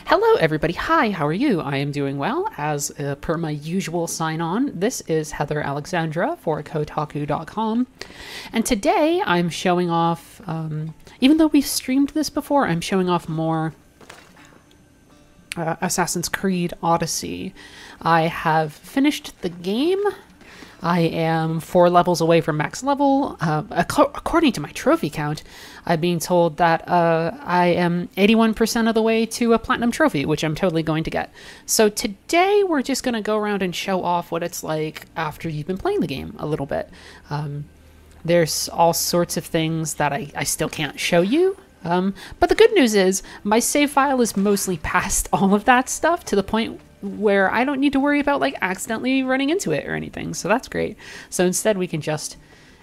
Hello everybody, hi, how are you? I am doing well, as per my usual sign-on. This is Heather Alexandra for Kotaku.com, and today I'm showing off, even though we've streamed this before, I'm showing off more Assassin's Creed Odyssey. I have finished the game. I am 4 levels away from max level. According to my trophy count, I'm being told that I am 81% of the way to a platinum trophy, which I'm totally going to get. So today we're just going to go around and show off what it's like after you've been playing the game a little bit. There's all sorts of things that I still can't show you. But the good news is my save file is mostly past all of that stuff to the point where I don't need to worry about like accidentally running into it or anything. So that's great. So instead we can just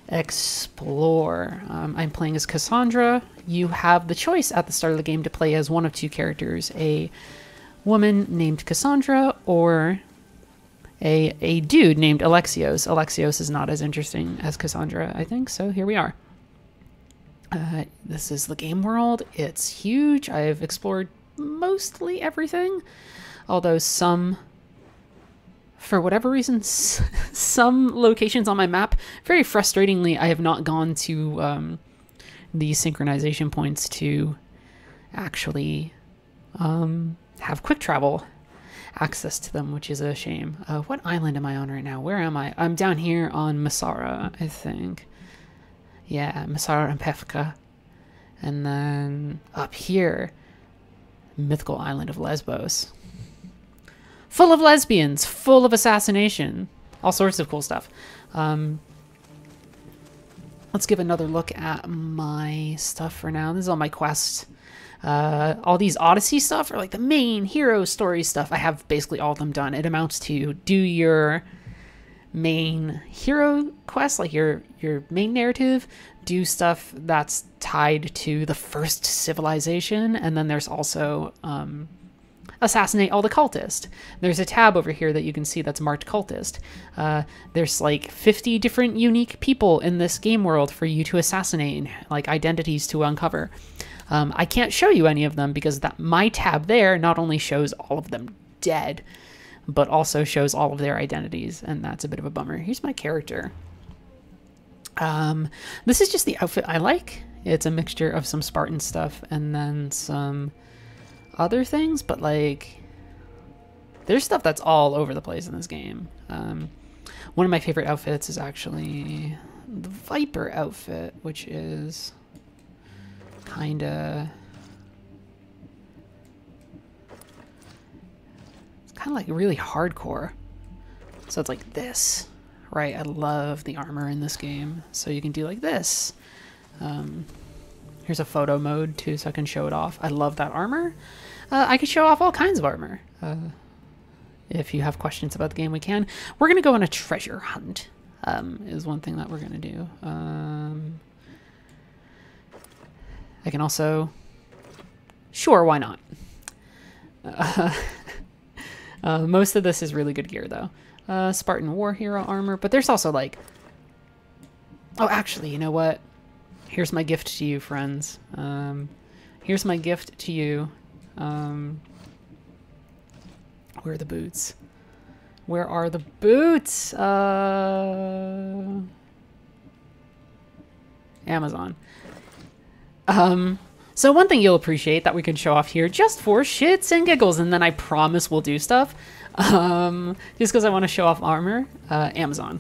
explore. I'm playing as Cassandra. You have the choice at the start of the game to play as one of 2 characters, a woman named Cassandra or a dude named Alexios. Alexios is not as interesting as Cassandra, I think. So here we are. This is the game world. It's huge. I've explored mostly everything. Although some, for whatever reason, some locations on my map, very frustratingly, I have not gone to the synchronization points to actually have quick travel access to them, which is a shame. What island am I on right now? Where am I? I'm down here on Masara, I think. Yeah, Masara and Pefka. And then up here, mythical island of Lesbos. Full of lesbians, full of assassination, all sorts of cool stuff. Let's give another look at my stuff for now. This is all my quests. All these Odyssey stuff are like the main hero story stuff. I have basically all of them done. It amounts to do your main hero quest, like your main narrative, do stuff that's tied to the first civilization, and then there's also assassinate all the cultists. There's a tab over here that you can see that's marked cultist. There's like 50 different unique people in this game world for you to assassinate, like identities to uncover. I can't show you any of them because my tab there not only shows all of them dead, but also shows all of their identities, and that's a bit of a bummer. Here's my character. This is just the outfit I like. It's a mixture of some Spartan stuff and then some other things, but like there's stuff that's all over the place in this game. One of my favorite outfits is actually the Viper outfit, which is kind of like really hardcore. So it's like this, right? I love the armor in this game. So you can do like this. Here's a photo mode too, so I can show it off. I love that armor. I could show off all kinds of armor. If you have questions about the game, we can. We're going to go on a treasure hunt, is one thing that we're going to do. I can also... Sure, why not? Most of this is really good gear, though. Spartan War Hero armor, but there's also like... Oh, actually, you know what? Here's my gift to you, friends. Here's my gift to you. Where are the boots? Where are the boots? Amazon. So one thing you'll appreciate that we can show off here just for shits and giggles, and then I promise we'll do stuff. Just because I want to show off armor. Amazon.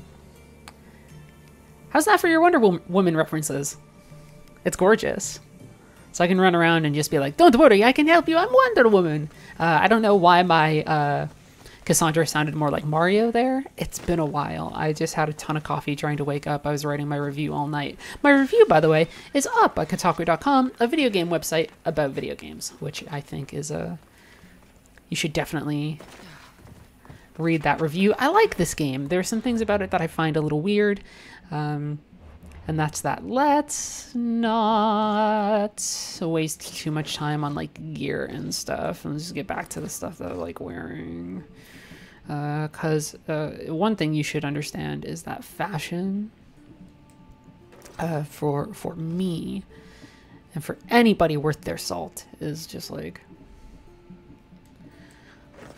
How's that for your Wonder Woman references? It's gorgeous. So I can run around and just be like, don't worry, I can help you, I'm Wonder Woman. I don't know why my Cassandra sounded more like Mario there. It's been a while. I just had a ton of coffee trying to wake up. I was writing my review all night. My review, by the way, is up at Kotaku.com, a video game website about video games, which I think is you should definitely read that review. I like this game. There are some things about it that I find a little weird. And that's that. Let's not waste too much time on like gear and stuff, and just get back to the stuff that I like wearing. Because one thing you should understand is that fashion, for me, and for anybody worth their salt, is just like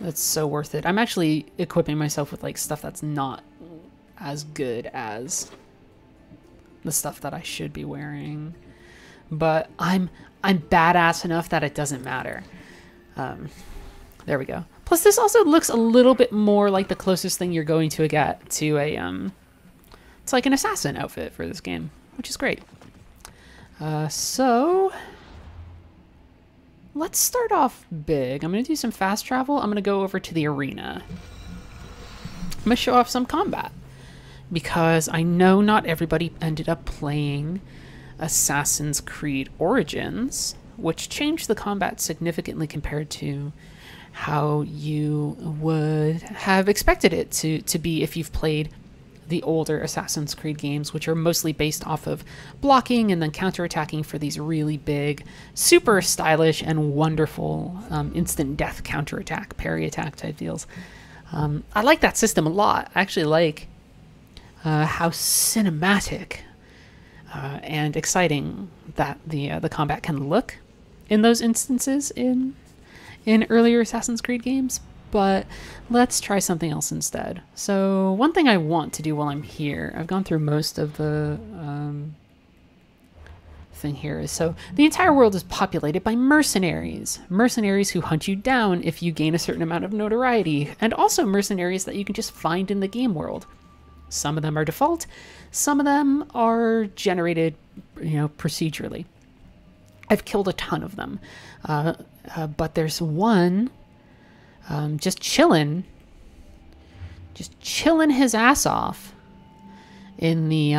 That's so worth it. I'm actually equipping myself with like stuff that's not as good as the stuff that I should be wearing, but I'm badass enough that it doesn't matter. There we go. Plus, this also looks a little bit more like the closest thing you're going to get to a it's like an assassin outfit for this game, which is great. So let's start off big. I'm going to do some fast travel. I'm going to go over to the arena. I'm going to show off some combat because I know not everybody ended up playing Assassin's Creed Origins, which changed the combat significantly compared to how you would have expected it to be if you've played the older Assassin's Creed games, which are mostly based off of blocking and then counterattacking for these really big, super stylish and wonderful instant death counterattack, parry attack type deals. I like that system a lot. I actually like how cinematic and exciting that the combat can look in those instances in earlier Assassin's Creed games. But let's try something else instead. So one thing I want to do while I'm here, I've gone through most of the thing here, is so the entire world is populated by mercenaries. Mercenaries who hunt you down if you gain a certain amount of notoriety, and also mercenaries that you can just find in the game world. Some of them are default, some of them are generated, procedurally. I've killed a ton of them, but there's one just chilling his ass off in the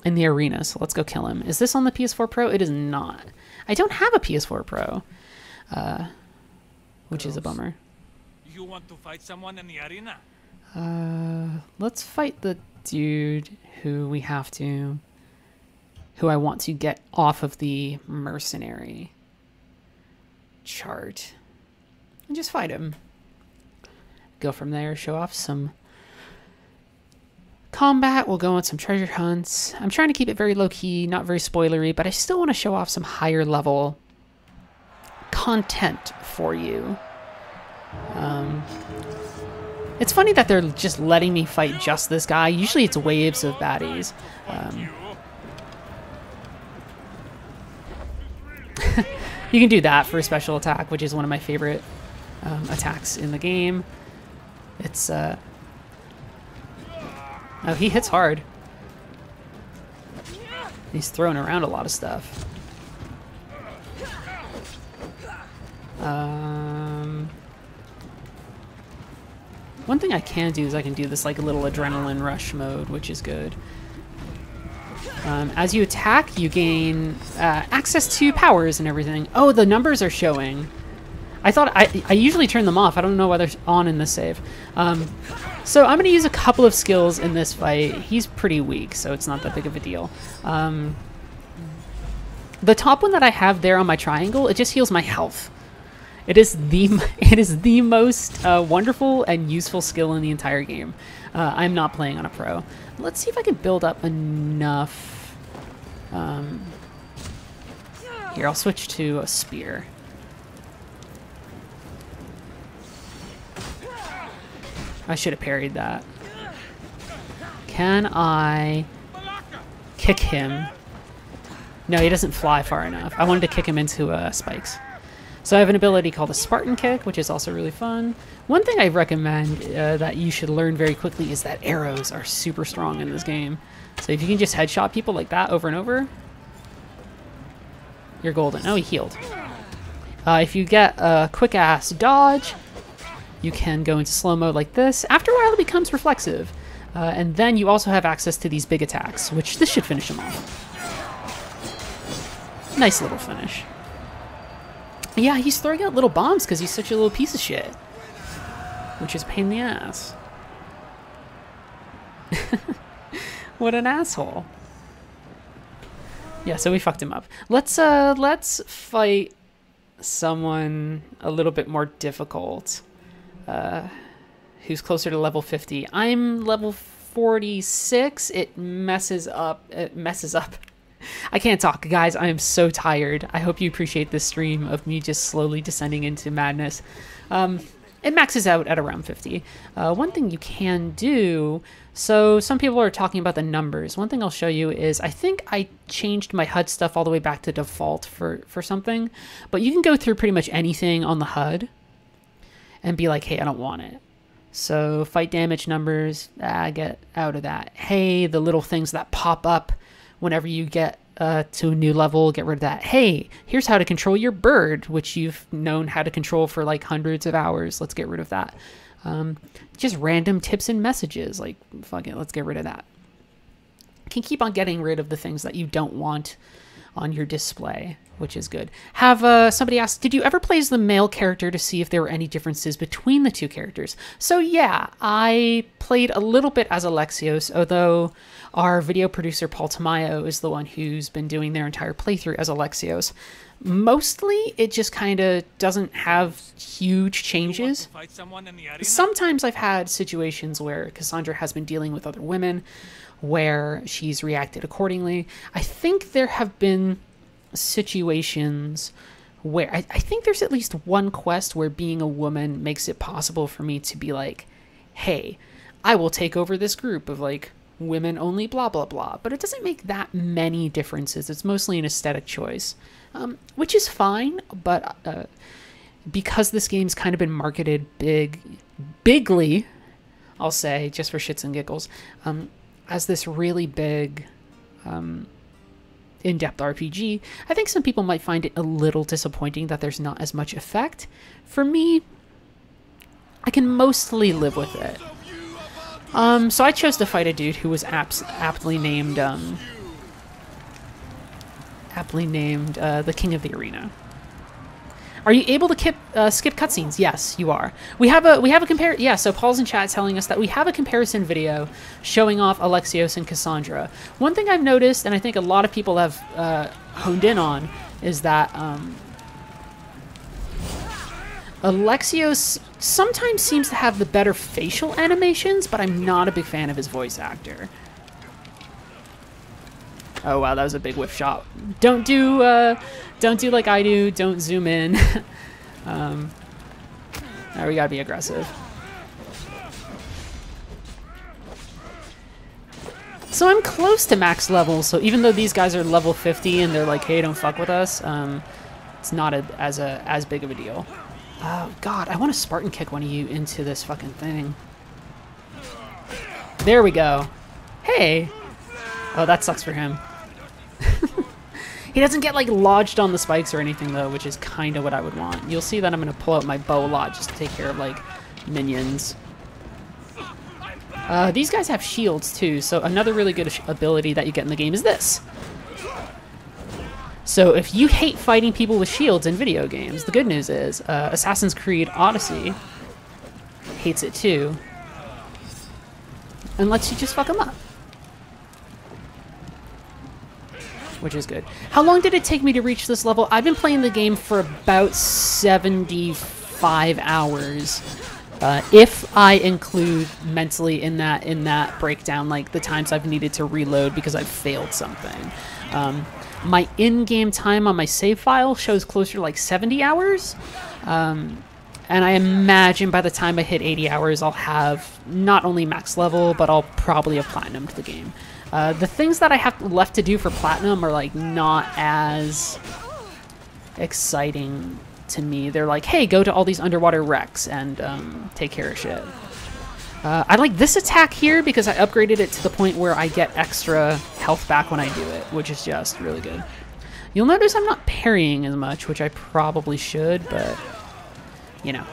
arena. So let's go kill him. Is this on the PS4 Pro? It is not. I don't have a PS4 Pro, which is a bummer. You want to fight someone in the arena? Let's fight the dude who I want to get off of the mercenary chart. And just fight him. Go from there, show off some combat. We'll go on some treasure hunts. I'm trying to keep it very low-key, not very spoilery, but I still want to show off some higher level content for you. It's funny that they're just letting me fight just this guy. Usually it's waves of baddies. You can do that for a special attack, which is one of my favorite attacks in the game. It's oh, he hits hard. He's throwing around a lot of stuff. One thing I can do is I can do this like a little adrenaline rush mode, which is good. As you attack, you gain access to powers and everything. Oh, the numbers are showing. I thought I usually turn them off. I don't know why they're on in this save. So I'm going to use a couple of skills in this fight. He's pretty weak, so it's not that big of a deal. The top one that I have there on my triangle, it just heals my health. It is the most wonderful and useful skill in the entire game. I'm not playing on a pro. Let's see if I can build up enough. Here, I'll switch to a spear. I should have parried that. Can I kick him? No, he doesn't fly far enough. I wanted to kick him into spikes. So I have an ability called a Spartan Kick, which is also really fun. One thing I recommend that you should learn very quickly is that arrows are super strong in this game. So if you can just headshot people like that over and over, you're golden. Oh, he healed. If you get a quick-ass dodge, you can go into slow mode like this. After a while, it becomes reflexive. And then you also have access to these big attacks, which this should finish him off. Nice little finish. Yeah, he's throwing out little bombs because he's such a little piece of shit. Which is a pain in the ass. What an asshole. Yeah, so we fucked him up. Let's fight someone a little bit more difficult. Who's closer to level 50. I'm level 46. It messes up. I can't talk, guys. I am so tired. I hope you appreciate this stream of me just slowly descending into madness. it maxes out at around 50. One thing you can do, so some people are talking about the numbers. One thing I'll show you is I think I changed my HUD stuff all the way back to default for something, but you can go through pretty much anything on the HUD and be like, hey, I don't want it. So fight damage numbers, get out of that. Hey, the little things that pop up whenever you get to a new level, get rid of that. Hey, here's how to control your bird, which you've known how to control for like hundreds of hours. Let's get rid of that. Just random tips and messages, like, fuck it, let's get rid of that. You can keep on getting rid of the things that you don't want on your display, which is good. Have somebody asked, did you ever play as the male character to see if there were any differences between the two characters? So yeah, I played a little bit as Alexios, although our video producer Paul Tamayo is the one who's been doing their entire playthrough as Alexios. Mostly, it just kind of doesn't have huge changes. Sometimes I've had situations where Cassandra has been dealing with other women, where she's reacted accordingly. I think there have been situations where I think there's at least one quest where being a woman makes it possible for me to be like, hey, I will take over this group of like women only blah blah blah, but it doesn't make that many differences. It's mostly an aesthetic choice, which is fine, but because this game's kind of been marketed bigly, I'll say, just for shits and giggles, as this really big in-depth RPG, I think some people might find it a little disappointing that there's not as much effect. For me, I can mostly live with it. So I chose to fight a dude who was aptly named the King of the Arena. Are you able to skip cutscenes? Yes, you are. We have a compare. Yeah, so Paul's in chat telling us that we have a comparison video showing off Alexios and Cassandra. One thing I've noticed, and I think a lot of people have honed in on, is that Alexios sometimes seems to have the better facial animations, but I'm not a big fan of his voice actor. Oh wow, that was a big whiff shot. Don't do like I do. Don't zoom in. Now we gotta be aggressive. So I'm close to max level. So even though these guys are level 50 and they're like, hey, don't fuck with us, it's not as big of a deal. Oh God, I want to Spartan kick one of you into this fucking thing. There we go. Hey. Oh, that sucks for him. He doesn't get like lodged on the spikes or anything though, which is kind of what I would want. You'll see that I'm going to pull out my bow a lot just to take care of like minions. These guys have shields too, so another really good ability that you get in the game is this. So if you hate fighting people with shields in video games, the good news is Assassin's Creed Odyssey hates it too and lets you just fuck them up. Which is good. How long did it take me to reach this level? I've been playing the game for about 75 hours. If I include mentally in that breakdown, like the times I've needed to reload because I've failed something. My in-game time on my save file shows closer to like 70 hours. And I imagine by the time I hit 80 hours, I'll have not only max level, but I'll probably have platinumed the game. The things that I have left to do for platinum are like not as exciting to me. They're like, hey, go to all these underwater wrecks and take care of shit. I like this attack here because I upgraded it to the point where I get extra health back when I do it, which is just really good. You'll notice I'm not parrying as much, which I probably should, but you know.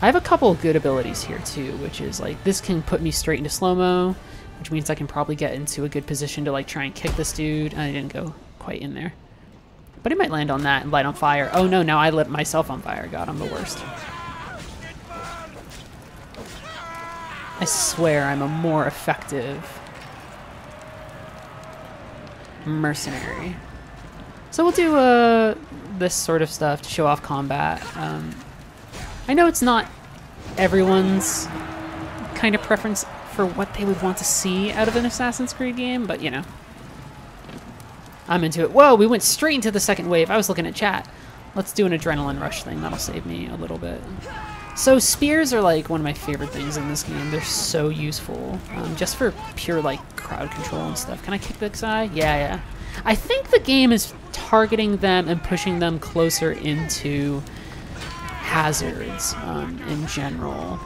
I have a couple of good abilities here too, which is like this can put me straight into slow-mo, which means I can probably get into a good position to like try and kick this dude. I didn't go quite in there. But he might land on that and light on fire. Oh no, now I lit myself on fire. God, I'm the worst. I swear I'm a more effective mercenary. So we'll do this sort of stuff to show off combat. I know it's not everyone's kind of preference for what they would want to see out of an Assassin's Creed game, but you know. I'm into it. Whoa, we went straight into the second wave. I was looking at chat. Let's do an adrenaline rush thing. That'll save me a little bit. So spears are like one of my favorite things in this game. They're so useful, just for pure like crowd control and stuff. Can I kick this guy? Yeah, yeah. I think the game is targeting them and pushing them closer into hazards in general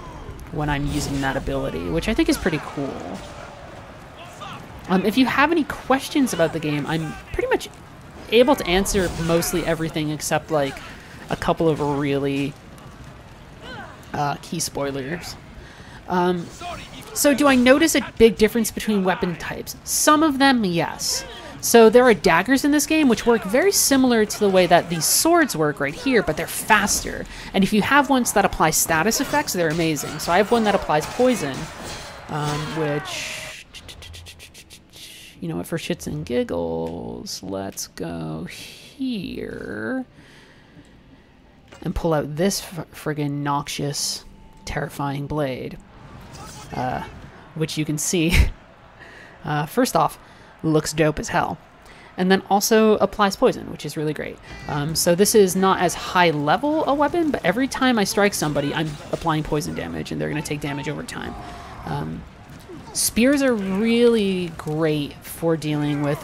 when I'm using that ability, which I think is pretty cool. If you have any questions about the game, I'm pretty much able to answer mostly everything except like a couple of really key spoilers. So do I notice a big difference between weapon types? Some of them, yes. So there are daggers in this game which work very similar to the way that these swords work right here, but they're faster. And if you have ones that apply status effects, they're amazing. So I have one that applies poison, which, you know what, for shits and giggles, let's go here and pull out this friggin' noxious, terrifying blade, which you can see, first off, looks dope as hell, and then also applies poison, which is really great. So this is not as high level a weapon, but every time I strike somebody, I'm applying poison damage, and they're going to take damage over time. Spears are really great for dealing with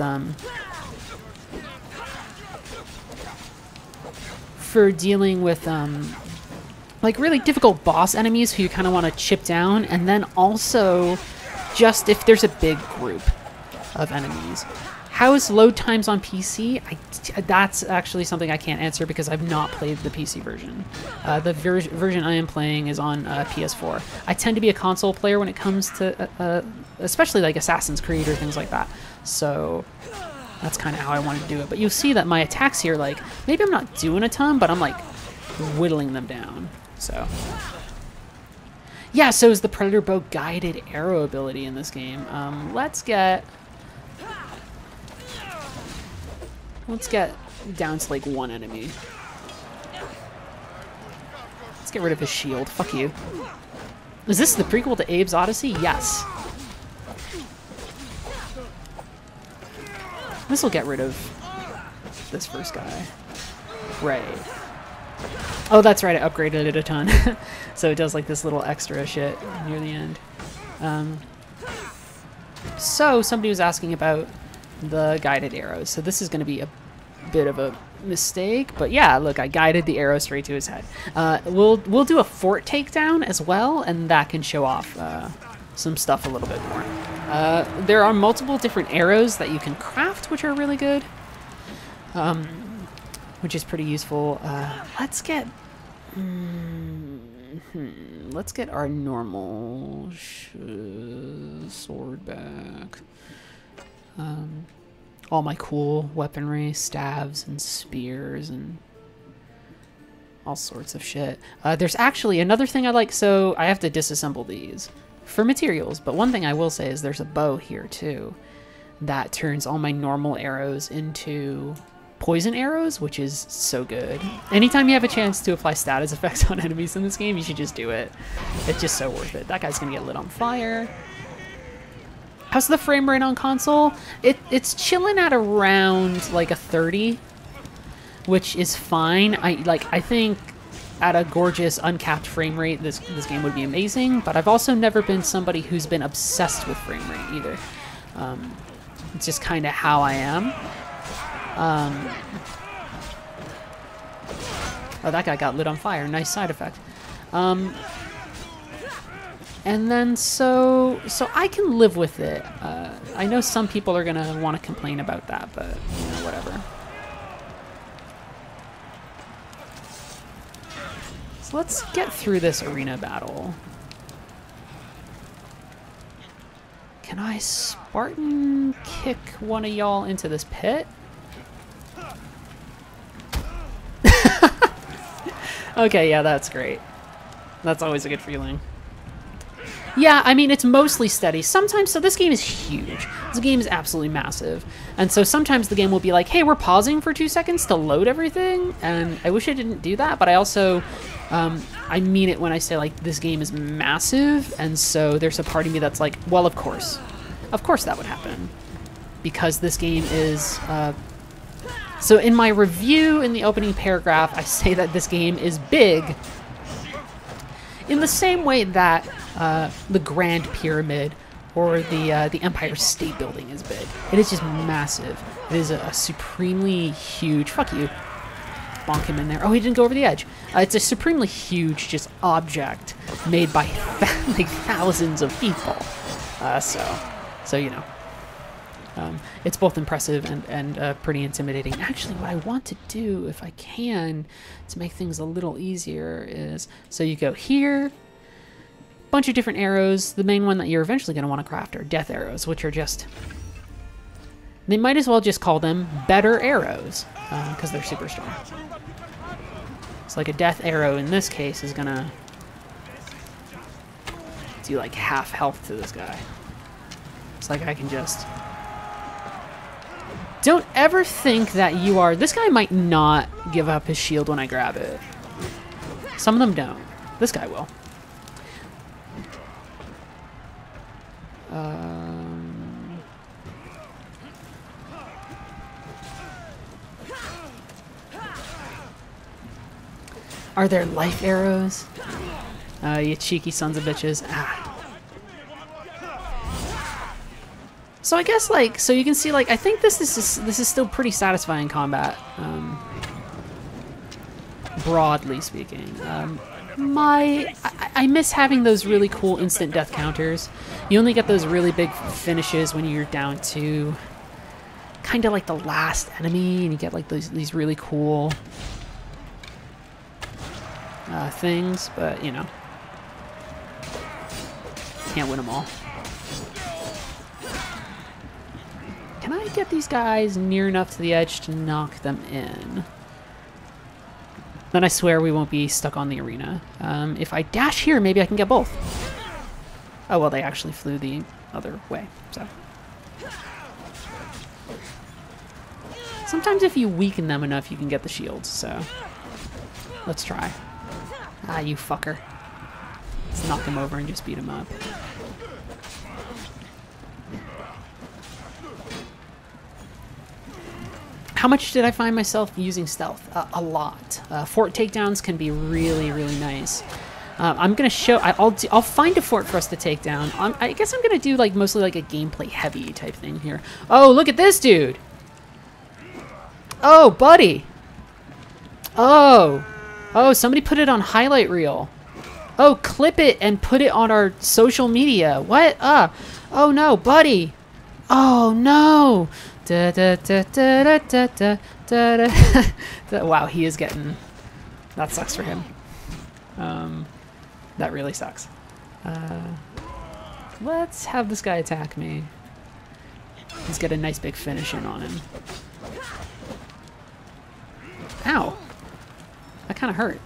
like really difficult boss enemies who you kind of want to chip down, and then also just if there's a big group of enemies. How's load times on PC? That's actually something I can't answer because I've not played the PC version. The version I am playing is on PS4. I tend to be a console player when it comes to especially like Assassin's Creed or things like that. So that's kind of how I wanted to do it. But you'll see that my attacks here, like, maybe I'm not doing a ton, but I'm like whittling them down. So yeah, so is the Predator Bow guided arrow ability in this game. Let's get down to like one enemy. Let's get rid of his shield. Fuck you. Is this the prequel to Abe's Odyssey? Yes. This will get rid of this first guy. Right. Oh, that's right. I upgraded it a ton. So it does like this little extra shit near the end. So somebody was asking about the guided arrows. So this is going to be a bit of a mistake, but yeah, look, I guided the arrow straight to his head. We'll do a fort takedown as well, and that can show off some stuff a little bit more. There are multiple different arrows that you can craft, which are really good, which is pretty useful. Let's get our normal sword back. All my cool weaponry, staves and spears and all sorts of shit. There's actually another thing I like, so I have to disassemble these for materials, but one thing I will say is there's a bow here too that turns all my normal arrows into poison arrows, which is so good. Anytime you have a chance to apply status effects on enemies in this game, you should just do it. It's just so worth it. That guy's gonna get lit on fire. How's the frame rate on console? It's chilling at around like a 30, which is fine. I think at a gorgeous uncapped frame rate, this game would be amazing. But I've also never been somebody who's been obsessed with frame rate either. It's just kind of how I am. Oh, that guy got lit on fire. Nice side effect. And then so I can live with it. I know some people are gonna want to complain about that, but you know, whatever. So let's get through this arena battle. Can I Spartan kick one of y'all into this pit? Okay, yeah, that's great. That's always a good feeling. Yeah, I mean, it's mostly steady. Sometimes, so this game is huge. This game is absolutely massive. And so sometimes the game will be like, hey, we're pausing for 2 seconds to load everything. And I wish I didn't do that, but I also, I mean it when I say, like, this game is massive. And so there's a part of me that's like, well, of course that would happen. Because this game is, so in my review, in the opening paragraph, I say that this game is big. in the same way that the Grand Pyramid or the Empire State Building is big. It is just massive. It is a supremely huge... Fuck you. Bonk him in there. Oh, he didn't go over the edge. It's a supremely huge just object made by like thousands of people. So you know. It's both impressive and pretty intimidating. Actually, what I want to do, if I can, to make things a little easier is... So you go here, bunch of different arrows. The main one that you're eventually going to want to craft are death arrows, which are just... They might as well just call them better arrows, because they're super strong. It's like a death arrow in this case is going to do like half health to this guy. It's like I can just... Don't ever think that you are... This guy might not give up his shield when I grab it. Some of them don't. This guy will. Are there life arrows? You cheeky sons of bitches. Ah. So I guess, like, so you can see, like, I think this is still pretty satisfying combat, broadly speaking. I miss having those really cool instant death counters. You only get those really big finishes when you're down to kind of like the last enemy, and you get like these really cool things, but you know, can't win them all. Can I get these guys near enough to the edge to knock them in? Then I swear we won't be stuck on the arena. If I dash here, maybe I can get both. Oh, well, they actually flew the other way, so. Sometimes if you weaken them enough, you can get the shields, so. Let's try. Ah, you fucker. Let's knock him over and just beat him up. How much did I find myself using stealth? A lot. Fort takedowns can be really, really nice. I'm gonna show. I'll find a fort for us to take down. I guess I'm gonna do like mostly like a gameplay heavy type thing here. Oh, look at this dude! Oh, buddy! Oh, somebody put it on highlight reel. Oh, clip it and put it on our social media. What? Oh no, buddy! Oh no! Da, da, da, da, da, da, da, da. Wow, he is getting... That sucks for him. That really sucks. Let's have this guy attack me. He's got a nice big finish in on him. Ow! That kind of hurt.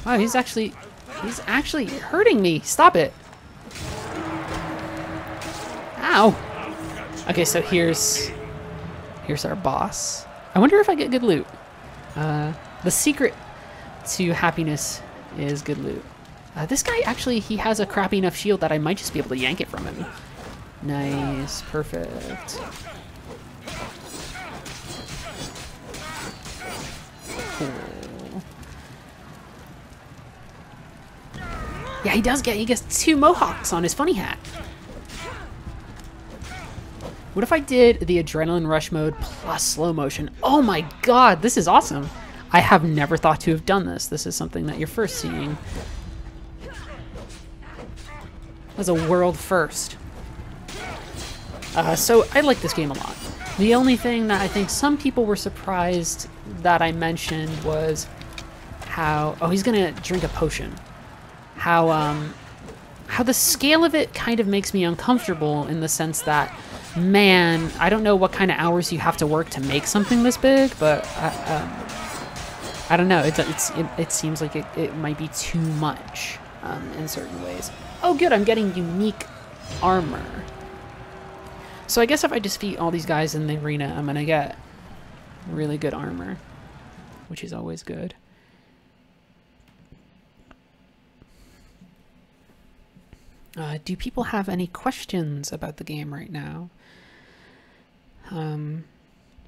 Wow, he's actually hurting me. Stop it. Ow! Okay, so here's our boss. I wonder if I get good loot. The secret to happiness is good loot. This guy actually, he has a crappy enough shield that I might just be able to yank it from him. Nice, perfect. Cool. Yeah, he gets 2 mohawks on his funny hat. What if I did the adrenaline rush mode plus slow motion? Oh my god, this is awesome. I have never thought to have done this. This is something that you're first seeing. That's a world first. So I like this game a lot. The only thing that I think some people were surprised that I mentioned was how... Oh, he's gonna drink a potion. How the scale of it kind of makes me uncomfortable in the sense that, man, I don't know what kind of hours you have to work to make something this big, but I don't know. It seems like it might be too much in certain ways. Oh, good, I'm getting unique armor. So I guess if I defeat all these guys in the arena, I'm gonna get really good armor, which is always good. Do people have any questions about the game right now?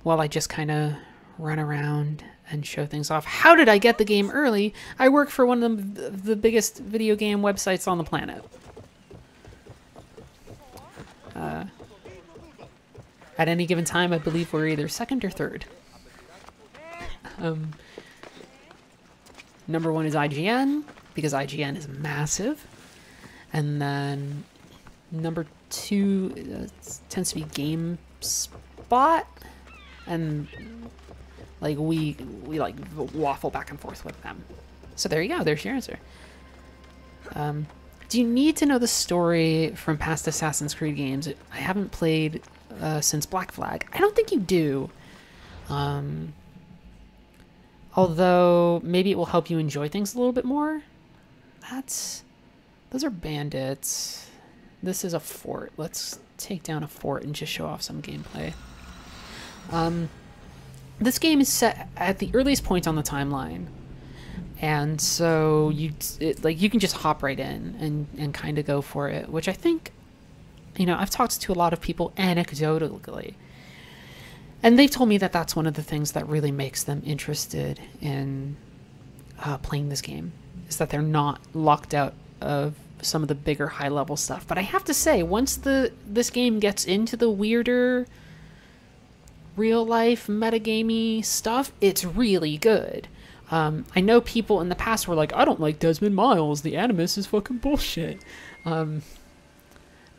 While I just kind of run around and show things off. How did I get the game early? I work for one of the biggest video game websites on the planet. At any given time, I believe we're either second or third. Number one is IGN, because IGN is massive. And then number two tends to be GameSpot. And like we like waffle back and forth with them. So there you go, there's your answer. Do you need to know the story from past Assassin's Creed games? I haven't played since Black Flag. I don't think you do. Although maybe it will help you enjoy things a little bit more. Those are bandits. This is a fort. Let's take down a fort and just show off some gameplay. This game is set at the earliest point on the timeline. And so you can just hop right in and kind of go for it, which I think, you know, I've talked to a lot of people anecdotally, and they've told me that that's one of the things that really makes them interested in playing this game, is that they're not locked out of some of the bigger high-level stuff. But I have to say, once this game gets into the weirder real-life metagamey stuff, it's really good. I know people in the past were like, I don't like Desmond Miles, the Animus is fucking bullshit.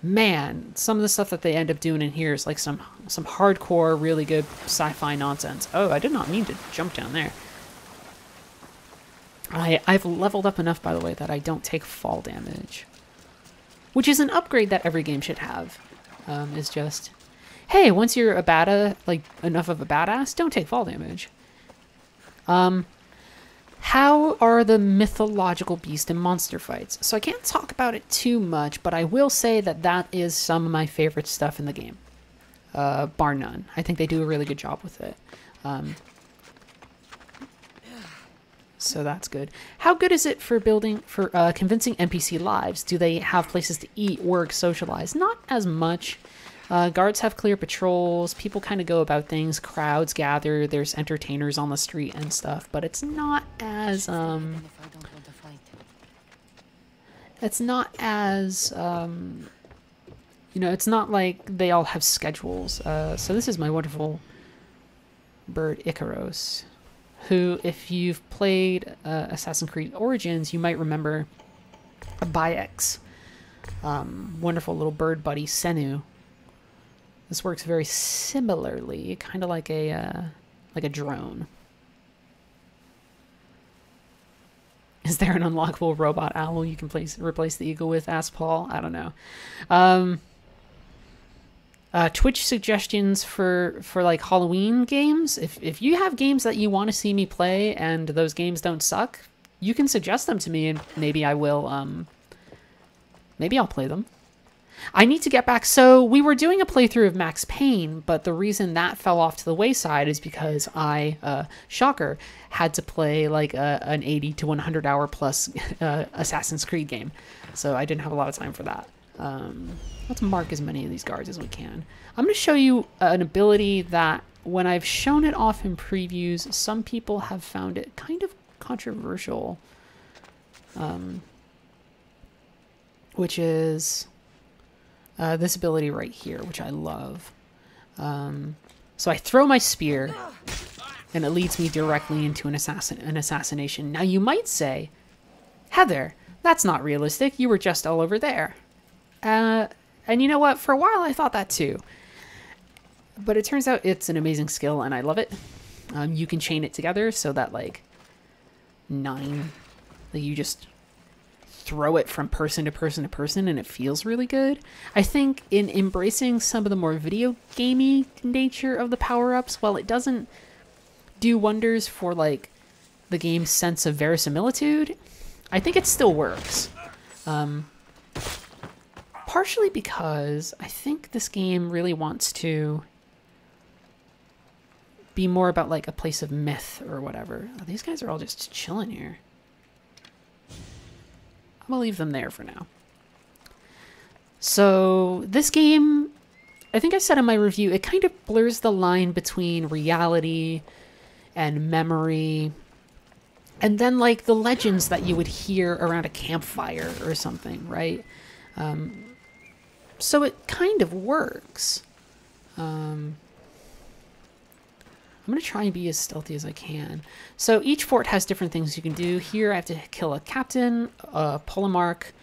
Man, some of the stuff that they end up doing in here is like some hardcore, really good sci-fi nonsense. Oh, I did not mean to jump down there. I've leveled up enough, by the way, that I don't take fall damage. Which is an upgrade that every game should have. Is just, hey, once you're enough of a badass, don't take fall damage. How are the mythological beast and monster fights? So I can't talk about it too much, but I will say that is some of my favorite stuff in the game. Bar none. I think they do a really good job with it. So that's good. How good is it for convincing NPC lives? Do they have places to eat, work, socialize? Not as much. Guards have clear patrols, people kind of go about things, crowds gather, there's entertainers on the street and stuff, but it's not as, it's not like they all have schedules. So this is my wonderful bird, Icaros, who, if you've played Assassin's Creed Origins, you might remember Bayek's wonderful little bird buddy, Senu. This works very similarly, kind of like a drone. Is there an unlockable robot owl you can replace the eagle with? Asked Paul. I don't know. Twitch suggestions for like Halloween games. If you have games that you want to see me play and those games don't suck, you can suggest them to me and maybe I will. Maybe I'll play them. I need to get back. So we were doing a playthrough of Max Payne, but the reason that fell off to the wayside is because I, shocker, had to play like an 80 to 100 hour plus Assassin's Creed game. So I didn't have a lot of time for that. Let's mark as many of these guards as we can. I'm going to show you an ability that when I've shown it off in previews, some people have found it kind of controversial. Which is this ability right here, which I love. So I throw my spear, and it leads me directly into an assassination. Now you might say, Heather, that's not realistic. You were just all over there. And you know what? For a while I thought that too. But it turns out it's an amazing skill, and I love it. You can chain it together so that like 9, like you just throw it from person to person to person, and it feels really good. I think in embracing some of the more video gamey nature of the power-ups, while it doesn't do wonders for like the game's sense of verisimilitude, I think it still works. Partially because I think this game really wants to be more about like a place of myth or whatever. Oh, these guys are all just chilling here. I'm gonna leave them there for now. So this game, I think I said in my review, it kind of blurs the line between reality and memory. And then, like, the legends that you would hear around a campfire or something, right? So it kind of works. I'm going to try and be as stealthy as I can. So each fort has different things you can do. Here I have to kill a captain, pull a mark,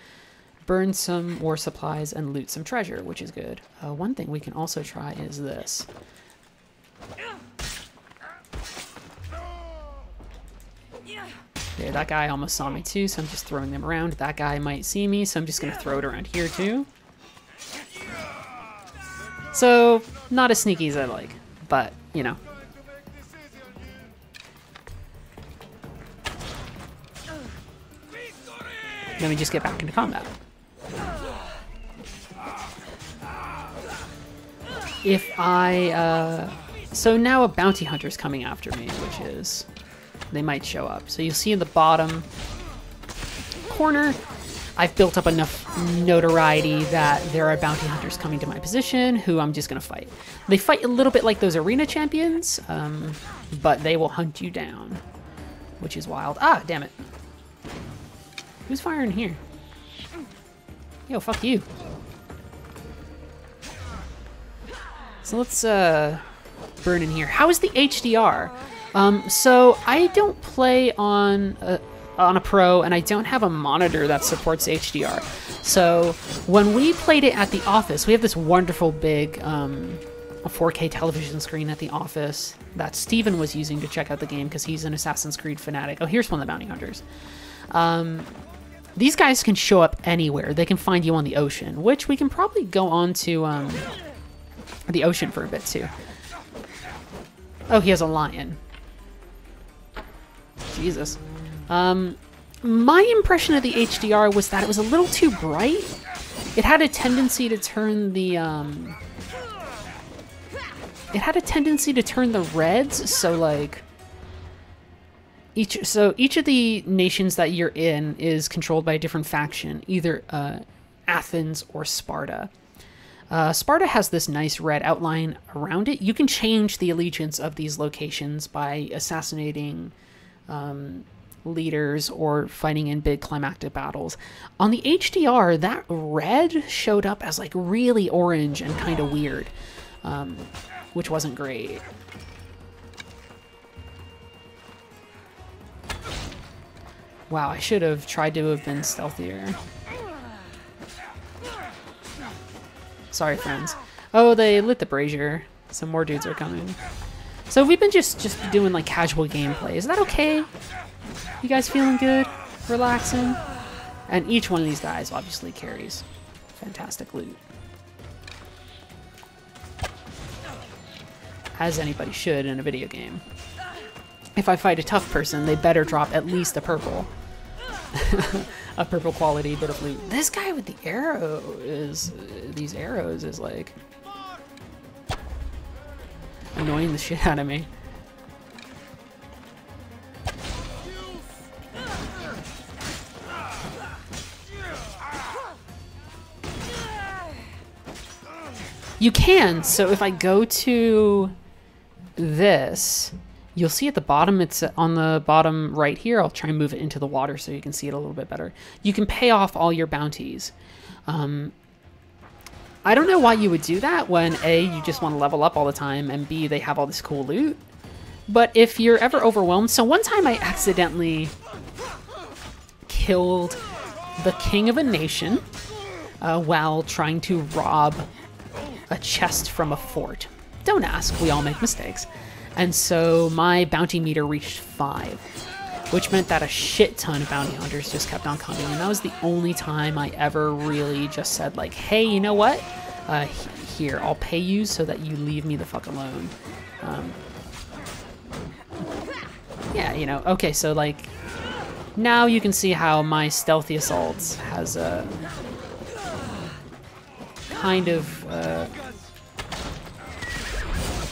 burn some war supplies, and loot some treasure, which is good. One thing we can also try is this. Okay, that guy almost saw me too, so I'm just throwing them around. That guy might see me, so I'm just going to throw it around here too. So, not as sneaky as I like, but, you know. Let me just get back into combat. If I, so now a bounty hunter's coming after me, which is, they might show up. So you'll see in the bottom corner, I've built up enough notoriety that there are bounty hunters coming to my position who I'm just going to fight. They fight a little bit like those arena champions, but they will hunt you down, which is wild. Ah, damn it. Who's firing here? Yo, fuck you. So let's burn in here. How is the HDR? So I don't play on a pro, and I don't have a monitor that supports HDR. So when we played it at the office, we have this wonderful big a 4K television screen at the office that Steven was using to check out the game because he's an Assassin's Creed fanatic. Oh, here's one of the bounty hunters. These guys can show up anywhere. They can find you on the ocean, which we can probably go on to the ocean for a bit too. Oh, he has a lion. Jesus. My impression of the HDR was that it was a little too bright. It had a tendency to turn the reds, so like each of the nations that you're in is controlled by a different faction, either Athens or Sparta. Sparta has this nice red outline around it. You can change the allegiance of these locations by assassinating leaders or fighting in big climactic battles. On the HDR, that red showed up as like really orange and kind of weird, which wasn't great. Wow, I should have tried to have been stealthier. Sorry, friends. Oh, they lit the brazier. Some more dudes are coming. So we've been just doing like casual gameplay. Is that okay? You guys feeling good? Relaxing? And each one of these guys obviously carries fantastic loot. As anybody should in a video game. If I fight a tough person, they better drop at least a purple. A purple quality bit of loot. This guy with the arrow is... these arrows is like... annoying the shit out of me. You can, so if I go to this, you'll see at the bottom, it's on the bottom right here. I'll try and move it into the water so you can see it a little bit better. You can pay off all your bounties. I don't know why you would do that when A, you just want to level up all the time, and B, they have all this cool loot. But if you're ever overwhelmed, so one time I accidentally killed the king of a nation while trying to rob a chest from a fort. Don't ask, we all make mistakes. And so my bounty meter reached 5, which meant that a shit ton of bounty hunters just kept on coming. And that was the only time I ever really just said like, hey, you know what? Here, I'll pay you so that you leave me the fuck alone. Yeah, you know, okay, so like, now you can see how my stealthy assaults has kind of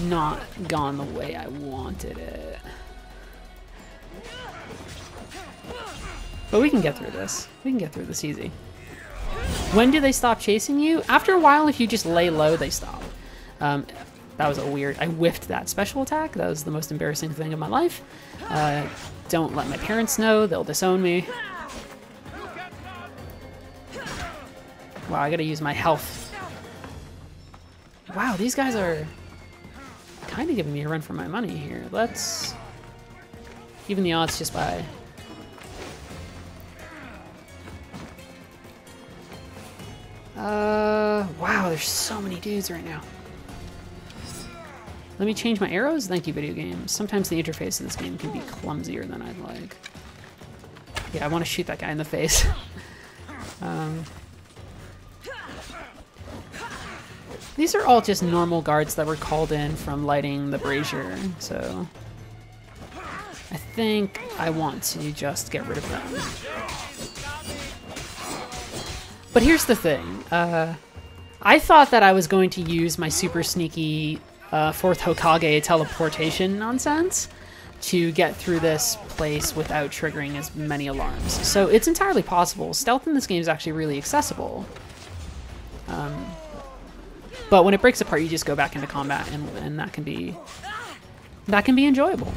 not gone the way I wanted it. But we can get through this. We can get through this easy. When do they stop chasing you? After a while, if you just lay low, they stop. That was a weird... I whiffed that special attack. That was the most embarrassing thing of my life. Don't let my parents know. They'll disown me. Wow, I gotta use my health. Wow, these guys are kind of giving me a run for my money here. Let's... even the odds just by... wow, there's so many dudes right now. Let me change my arrows? Thank you, video games. Sometimes the interface of this game can be clumsier than I'd like. Yeah, I want to shoot that guy in the face. These are all just normal guards that were called in from lighting the brazier, so... I think I want to just get rid of them. But here's the thing. I thought that I was going to use my super sneaky 4th Hokage teleportation nonsense to get through this place without triggering as many alarms. So it's entirely possible. Stealth in this game is actually really accessible. But when it breaks apart, you just go back into combat, and that can be enjoyable.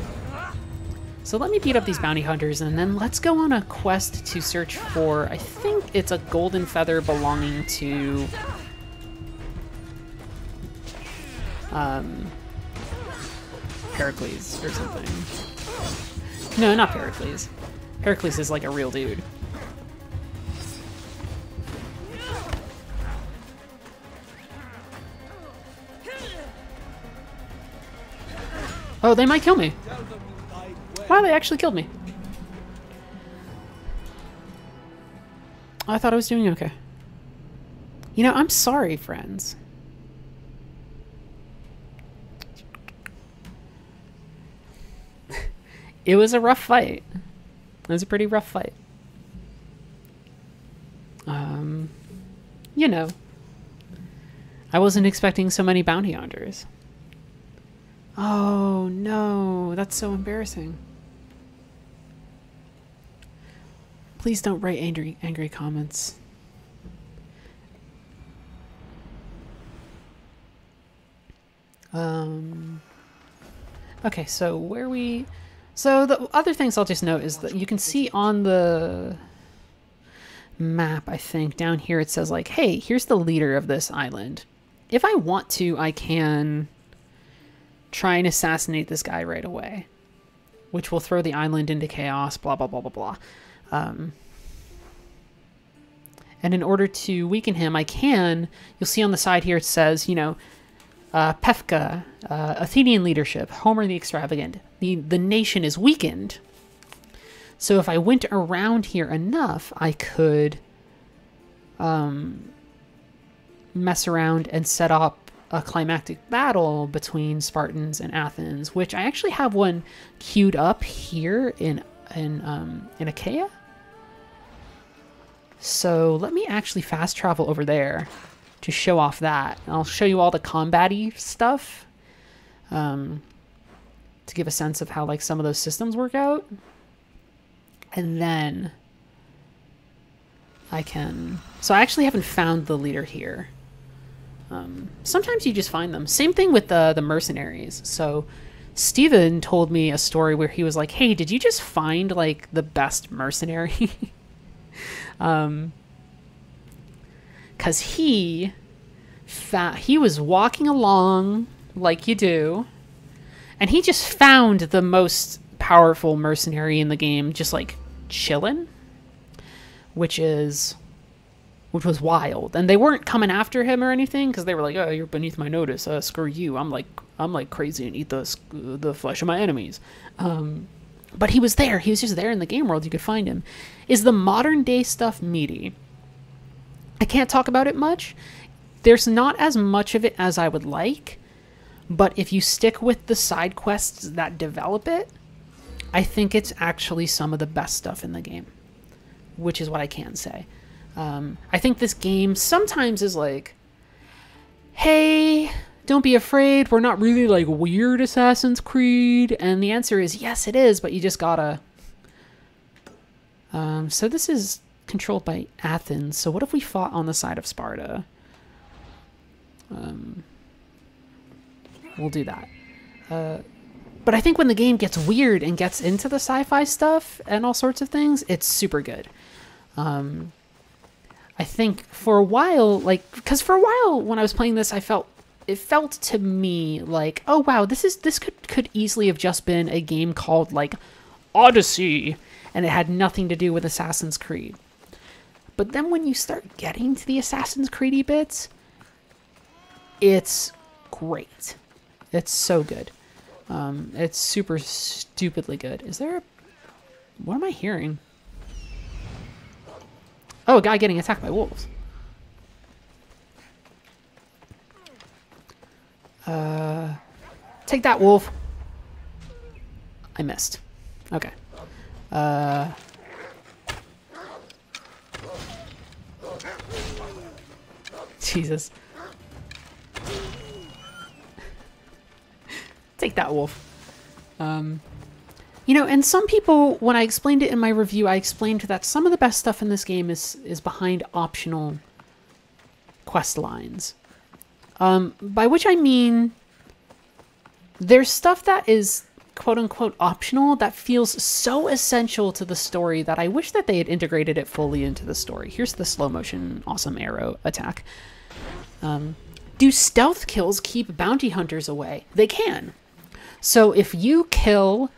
So let me beat up these bounty hunters, and then let's go on a quest to search for, I think it's a golden feather belonging to... Pericles or something. No, not Pericles. Pericles is like a real dude. Oh, they might kill me. Wow, they actually killed me. I thought I was doing okay. You know, I'm sorry, friends. It was a rough fight. It was a pretty rough fight. You know, I wasn't expecting so many bounty hunters. Oh no, that's so embarrassing. Please don't write angry comments. Okay, so so the other things I'll just note is that you can see on the map, I think, down here it says like, hey, here's the leader of this island. If I want to, I can try and assassinate this guy right away, which will throw the island into chaos, blah, blah, blah, blah, blah. And in order to weaken him, I can, you'll see on the side here it says, you know, Pefka, Athenian leadership, Homer the Extravagant. The nation is weakened. So if I went around here enough, I could mess around and set up a climactic battle between Spartans and Athens, which I actually have one queued up here in Achaia. So let me actually fast travel over there to show off that. I'll show you all the combat-y stuff to give a sense of how like some of those systems work out. And then I can... So I actually haven't found the leader here. Sometimes you just find them. Same thing with the mercenaries. So Steven told me a story where he was like, hey, did you just find like the best mercenary? Because he was walking along like you do, and he just found the most powerful mercenary in the game just like chilling, which was wild. And they weren't coming after him or anything because they were like, oh, you're beneath my notice, screw you, I'm like crazy and eat the flesh of my enemies. But he was there. He was just there in the game world. You could find him. Is the modern day stuff meaty? I can't talk about it much. There's not as much of it as I would like, but if you stick with the side quests that develop it, I think it's actually some of the best stuff in the game, which is what I can say. I think this game sometimes is like, hey, don't be afraid, we're not really like weird Assassin's Creed. And the answer is yes, it is, but you just gotta... so this is controlled by Athens. So what if we fought on the side of Sparta? we'll do that. But I think when the game gets weird and gets into the sci-fi stuff and all sorts of things, it's super good. I think for a while, because for a while when I was playing this, it felt to me like, oh wow, this could easily have just been a game called like Odyssey, and it had nothing to do with Assassin's Creed. But then when you start getting to the Assassin's Creed-y bits, it's great. It's so good. It's super stupidly good. What am I hearing? Oh, a guy getting attacked by wolves. Take that, wolf. I missed. Okay. Jesus. Take that, wolf. You know, and some people, when I explained it in my review, I explained that some of the best stuff in this game is behind optional quest lines. By which I mean, there's stuff that is quote-unquote optional that feels so essential to the story that I wish that they had integrated it fully into the story. Here's the slow-motion awesome arrow attack. Do stealth kills keep bounty hunters away? They can. So if you kill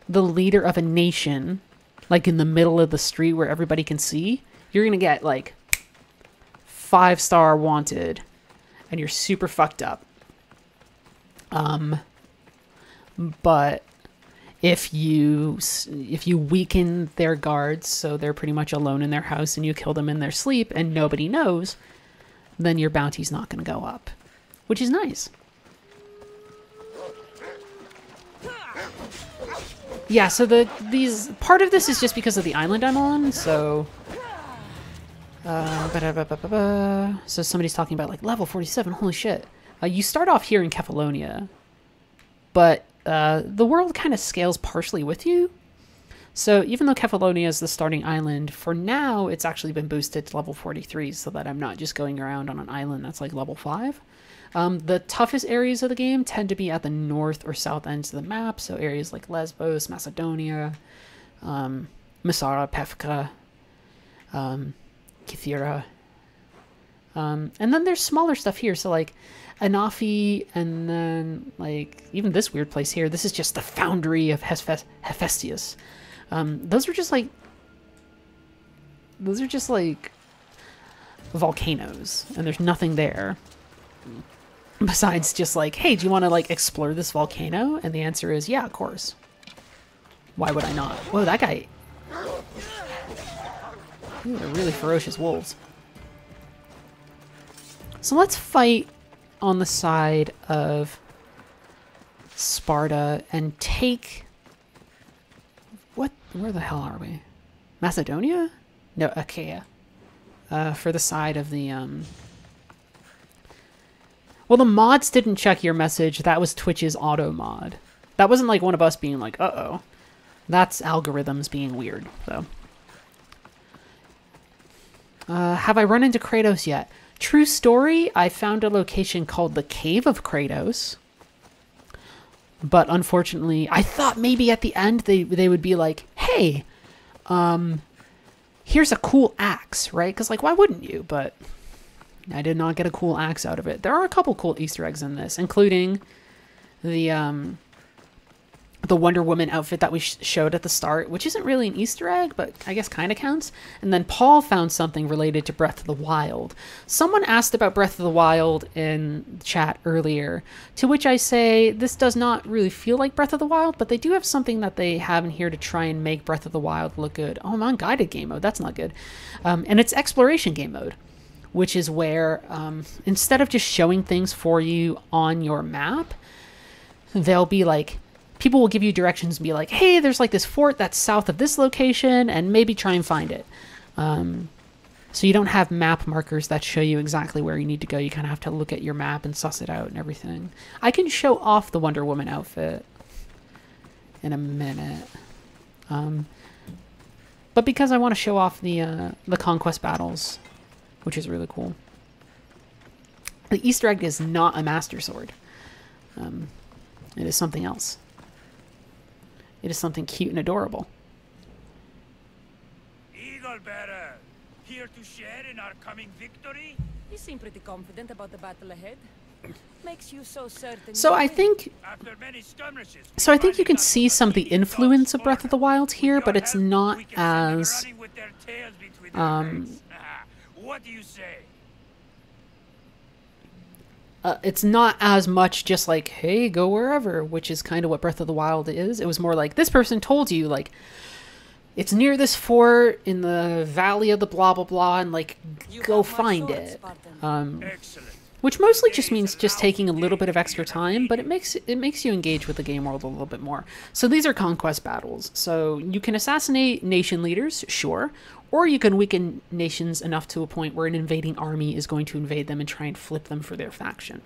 the leader of a nation, like in the middle of the street where everybody can see, you're going to get like 5-star wanted, and you're super fucked up. But if you weaken their guards so they're pretty much alone in their house and you kill them in their sleep and nobody knows, then your bounty's not going to go up, which is nice. Yeah, so part of this is just because of the island I'm on, so so somebody's talking about like level 47, holy shit. You start off here in Kefalonia, but the world kind of scales partially with you. So even though Kefalonia is the starting island, for now it's actually been boosted to level 43 so that I'm not just going around on an island that's like level 5. The toughest areas of the game tend to be at the north or south ends of the map, so areas like Lesbos, Macedonia, Masara, Pefka, Kythera. And then there's smaller stuff here, so like Anafi, and then like even this weird place here. This is just the foundry of Hephaestus. Those are just like volcanoes, and there's nothing there besides just like, hey, do you want to like explore this volcano? And the answer is yeah, of course. Why would I not? Whoa, that guy. Ooh, they're really ferocious wolves. So let's fight on the side of Sparta and take... What? Where the hell are we? Macedonia? No, Achaia. For the side of the... Well, the mods didn't check your message. That was Twitch's auto mod. That wasn't like one of us being like, uh-oh. That's algorithms being weird, so... have I run into Kratos yet? True story, I found a location called the Cave of Kratos. But unfortunately, I thought maybe at the end they would be like, hey, here's a cool axe, right? Because, like, why wouldn't you? But I did not get a cool axe out of it. There are a couple cool Easter eggs in this, including the Wonder Woman outfit that we showed at the start, which isn't really an Easter egg, but I guess kind of counts. And then Paul found something related to Breath of the Wild. Someone asked about Breath of the Wild in chat earlier, to which I say this does not really feel like Breath of the Wild, but they do have something that they have in here to try and make Breath of the Wild look good. Oh, I'm on guided game mode. That's not good. And it's exploration game mode, which is where instead of just showing things for you on your map, they'll be like, people will give you directions and be like, hey, there's like this fort that's south of this location, and maybe try and find it. So you don't have map markers that show you exactly where you need to go. You kind of have to look at your map and suss it out and everything. I can show off the Wonder Woman outfit in a minute. But because I want to show off the Conquest battles, which is really cool. The Easter egg is not a Master Sword. It is something else. It is something cute and adorable. Eagle bearer, here to share in our coming victory? You seem pretty confident about the battle ahead. Makes you so certain. So I think After many skirmishes, So I think you can see some of the influence of Breath of the Wild here, but it's not as what do you say? it's not as much just like, hey, go wherever, which is kind of what Breath of the Wild is. It was more like, this person told you, like, it's near this fort in the valley of the blah blah blah, and like, go find it. Excellent. Which mostly just means just taking a little bit of extra time, but it makes you engage with the game world a little bit more. So these are conquest battles. So you can assassinate nation leaders, sure, or you can weaken nations enough to a point where an invading army is going to invade them and try and flip them for their faction.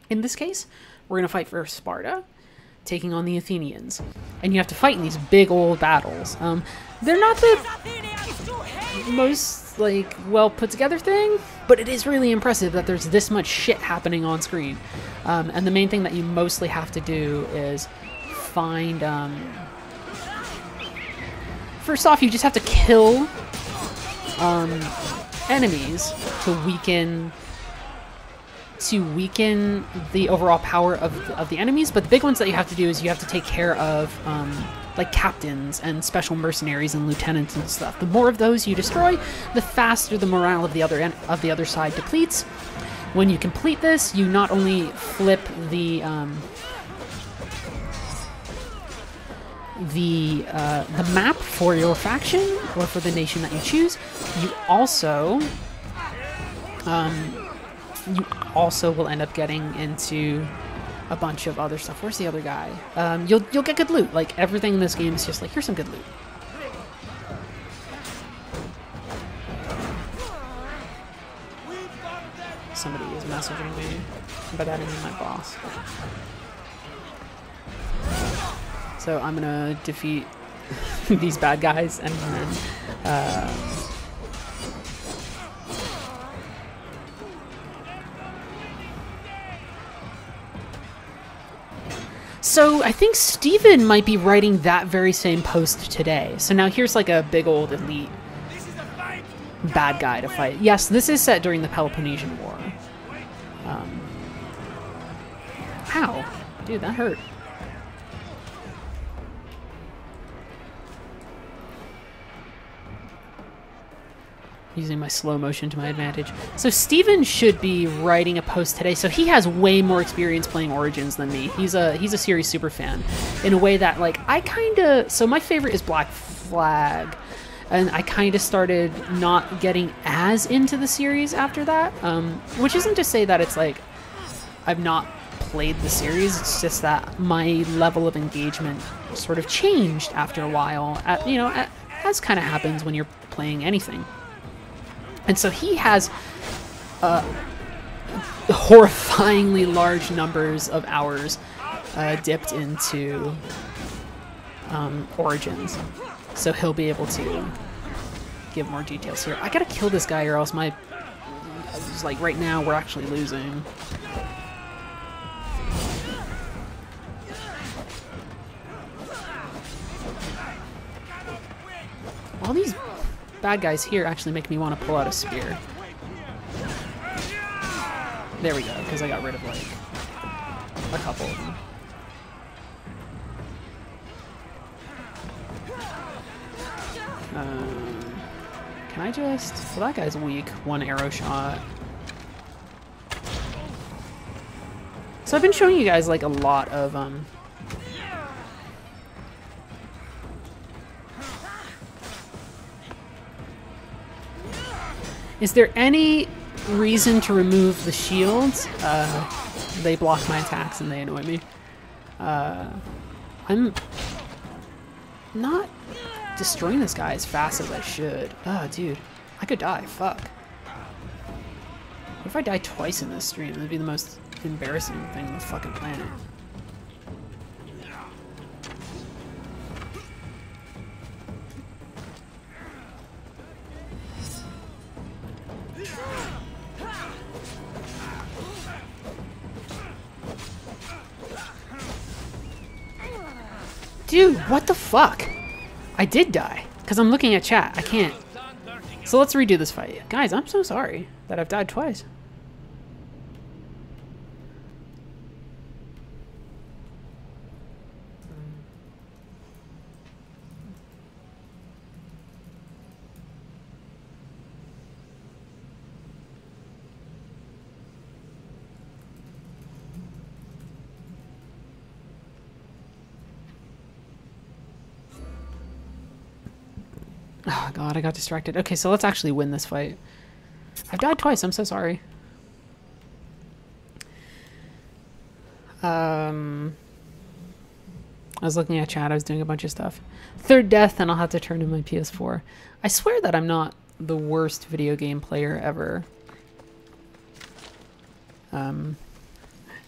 In this case, we're going to fight for Sparta, taking on the Athenians. And you have to fight in these big old battles. They're not the most, like, well put together thing, but it is really impressive that there's this much shit happening on screen. And the main thing that you mostly have to do is find, first off, you just have to kill enemies to weaken the overall power of the enemies. But the big ones that you have to do is you have to take care of like captains and special mercenaries and lieutenants and stuff. The more of those you destroy, the faster the morale of the other side depletes. When you complete this, you not only flip the map for your faction or for the nation that you choose, you also will end up getting into a bunch of other stuff. Where's the other guy? You'll get good loot. Like, everything in this game is just like, here's some good loot. Somebody is messaging me, but that isn't my boss. So I'm gonna defeat these bad guys and then so I think Steven might be writing that very same post today. So now here's like a big old elite bad guy to fight. Yes, this is set during the Peloponnesian War. Ow. Dude, that hurt. Using my slow motion to my advantage. So Steven should be writing a post today. So he has way more experience playing Origins than me. He's a series super fan in a way that, like, I kind of... So my favorite is Black Flag. And I kind of started not getting as into the series after that. Which isn't to say that it's like I've not played the series. It's just that my level of engagement sort of changed after a while. As kind of happens when you're playing anything. And so he has horrifyingly large numbers of hours dipped into Origins. So he'll be able to give more details here. I gotta kill this guy or else like right now we're actually losing. All these bad guys here actually make me want to pull out a spear. There we go, because I got rid of like a couple of them. Can I just... Well, that guy's weak. One arrow shot. So I've been showing you guys like a lot of Is there any reason to remove the shields? They block my attacks and they annoy me. I'm not destroying this guy as fast as I should. Oh, dude. I could die. Fuck. What if I die twice in this stream? That'd be the most embarrassing thing on the fucking planet. Dude, what the fuck? I did die. Because I'm looking at chat. I can't. So let's redo this fight. Guys, I'm so sorry that I've died twice. Oh god, I got distracted. Okay, so let's actually win this fight. I've died twice, I'm so sorry. I was looking at chat, I was doing a bunch of stuff. Third death, and I'll have to turn to my PS4. I swear that I'm not the worst video game player ever.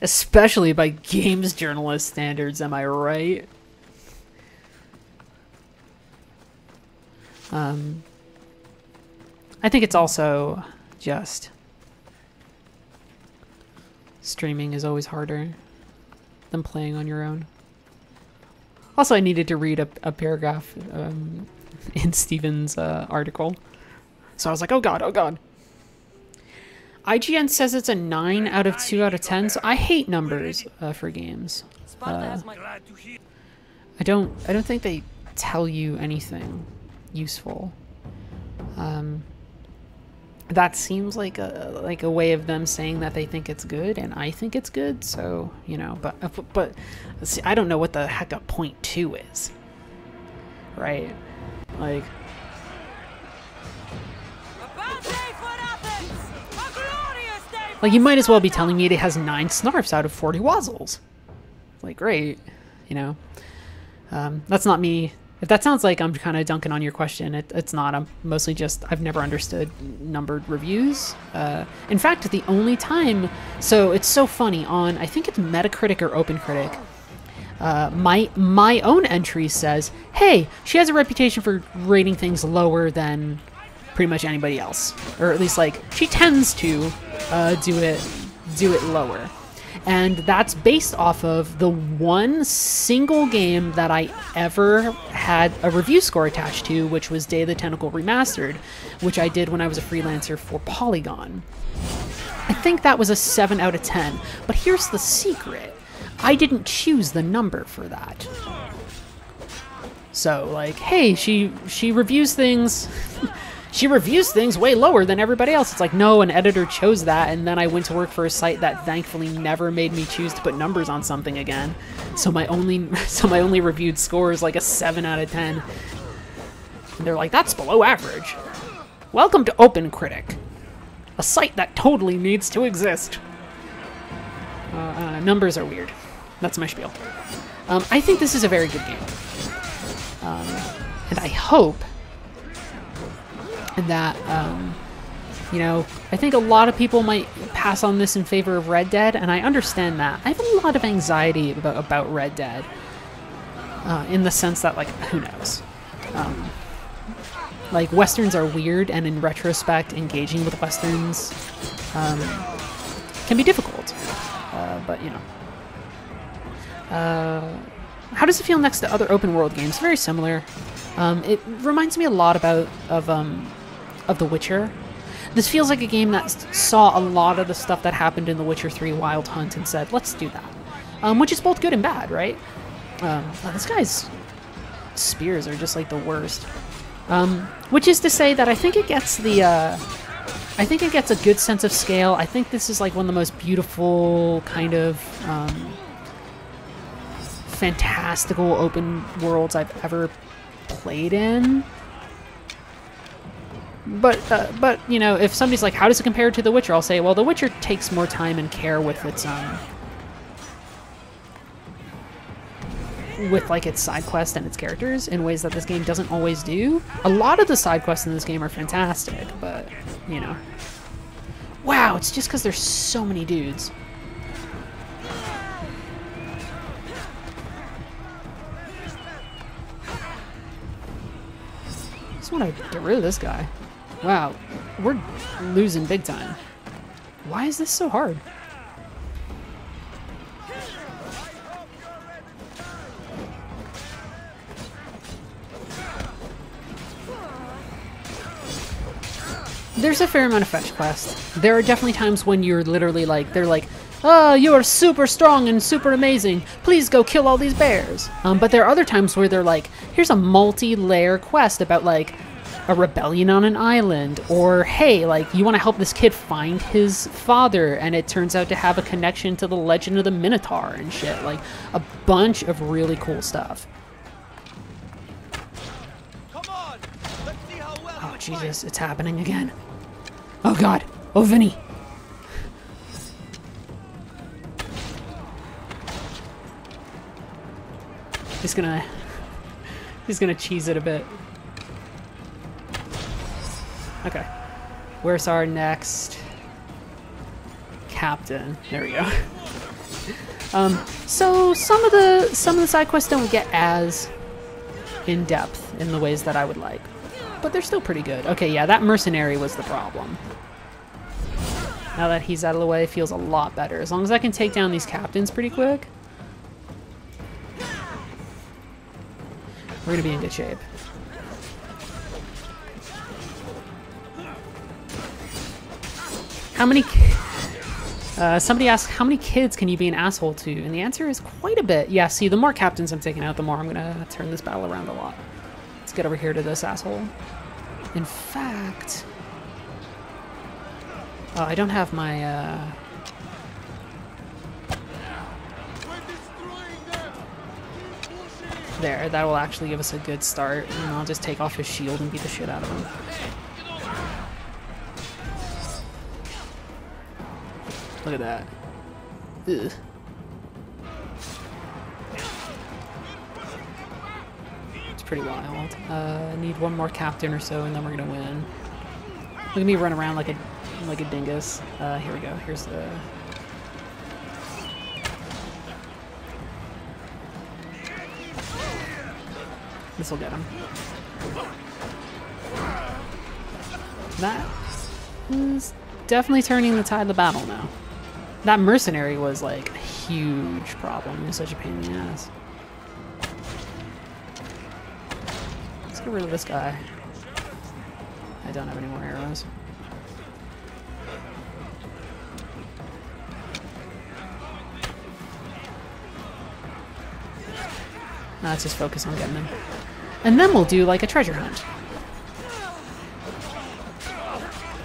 Especially by games journalist standards, am I right? I think it's also just streaming is always harder than playing on your own. Also, I needed to read a paragraph in Steven's article. So I was like, oh god, oh god. IGN says it's a 9 out of 2 out of 10, so I hate numbers for games. I don't think they tell you anything useful. That seems like a way of them saying that they think it's good, and I think it's good. So you know, but see, I don't know what the heck a 0.2 is, right? Like, you might as well be telling me it has 9 snarfs out of 40 wazzles. Like, great, you know. That's not me. If that sounds like I'm kind of dunking on your question, it's not. I'm mostly just, I've never understood numbered reviews. In fact, the only time, so it's so funny, on, I think it's Metacritic or OpenCritic, my own entry says, hey, she has a reputation for rating things lower than pretty much anybody else. Or at least, like, she tends to do it lower. And that's based off of the one single game that I ever had a review score attached to, which was Day of the Tentacle Remastered, which I did when I was a freelancer for Polygon. I think that was a 7 out of 10. But here's the secret. I didn't choose the number for that. So, like, hey, she reviews things... She reviews things way lower than everybody else. It's like, no, an editor chose that, and then I went to work for a site that thankfully never made me choose to put numbers on something again. So my only reviewed score is like a 7 out of 10. And they're like, that's below average. Welcome to OpenCritic, a site that totally needs to exist. Numbers are weird. That's my spiel. I think this is a very good game. And I hope that, you know, I think a lot of people might pass on this in favor of Red Dead, and I understand that. I have a lot of anxiety about Red Dead, in the sense that, like, who knows? Like, Westerns are weird, and in retrospect, engaging with Westerns can be difficult. But, you know. How does it feel next to other open world games? Very similar. It reminds me a lot of The Witcher. This feels like a game that saw a lot of the stuff that happened in The Witcher 3 Wild Hunt and said, let's do that. Which is both good and bad, right? This guy's spears are just like the worst. Which is to say that I think it gets I think it gets a good sense of scale. I think this is like one of the most beautiful kind of fantastical open worlds I've ever played in. But you know, if somebody's like, how does it compare to The Witcher? I'll say, well, The Witcher takes more time and care with its like its side quests and its characters in ways that this game doesn't always do. A lot of the side quests in this game are fantastic, but you know. Wow, it's just because there's so many dudes. I just want to get rid of this guy. Wow, we're losing big time. Why is this so hard? There's a fair amount of fetch quests. There are definitely times when you're literally like, they're like, oh, you are super strong and super amazing. Please go kill all these bears. But there are other times where they're like, here's a multi-layer quest about like a rebellion on an island, or hey, like you want to help this kid find his father, and it turns out to have a connection to the legend of the Minotaur and shit. Like a bunch of really cool stuff. Oh Jesus, it's happening again. Oh God. Oh Vinny. He's gonna cheese it a bit. Okay. Where's our next captain? There we go. So some of the side quests don't get as in depth in the ways that I would like, but they're still pretty good. Okay, yeah, that mercenary was the problem. Now that he's out of the way, it feels a lot better. As long as I can take down these captains pretty quick, we're gonna be in good shape. How many... somebody asked, how many kids can you be an asshole to? And the answer is quite a bit. Yeah, see, the more captains I'm taking out, the more I'm gonna turn this battle around a lot. Let's get over here to this asshole. In fact... Oh, I don't have my, There, that will actually give us a good start. And I'll just take off his shield and beat the shit out of him. Look at that. Ugh. It's pretty wild. I need one more captain or so, and then we're gonna win. Look at me run around like a dingus. Here we go. Here's the... This will get him. That is definitely turning the tide of the battle now. That mercenary was like a huge problem. It was such a pain in the ass. Let's get rid of this guy. I don't have any more arrows. Now let's just focus on getting him. And then we'll do like a treasure hunt.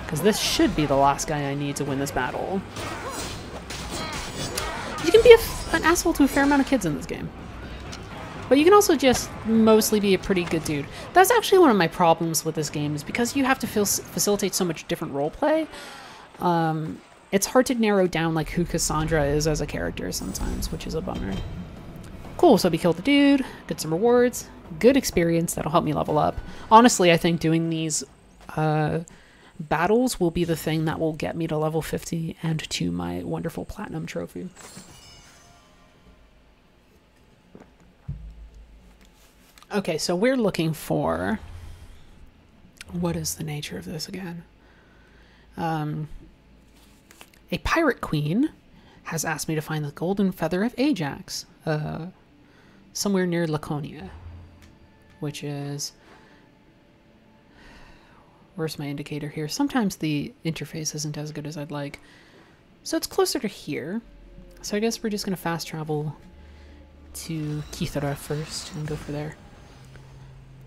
Because this should be the last guy I need to win this battle. You can be an asshole to a fair amount of kids in this game. But you can also just mostly be a pretty good dude. That's actually one of my problems with this game, is because you have to facilitate so much different roleplay. It's hard to narrow down like who Cassandra is as a character sometimes, which is a bummer. Cool, so we killed the dude, get some rewards, good experience that'll help me level up. Honestly, I think doing these battles will be the thing that will get me to level 50 and to my wonderful platinum trophy. Okay, so we're looking for... What is the nature of this again? A pirate queen has asked me to find the golden feather of Ajax. Somewhere near Laconia, which is... Where's my indicator here? Sometimes the interface isn't as good as I'd like. So it's closer to here. So I guess we're just going to fast travel to Kythera first and go for there.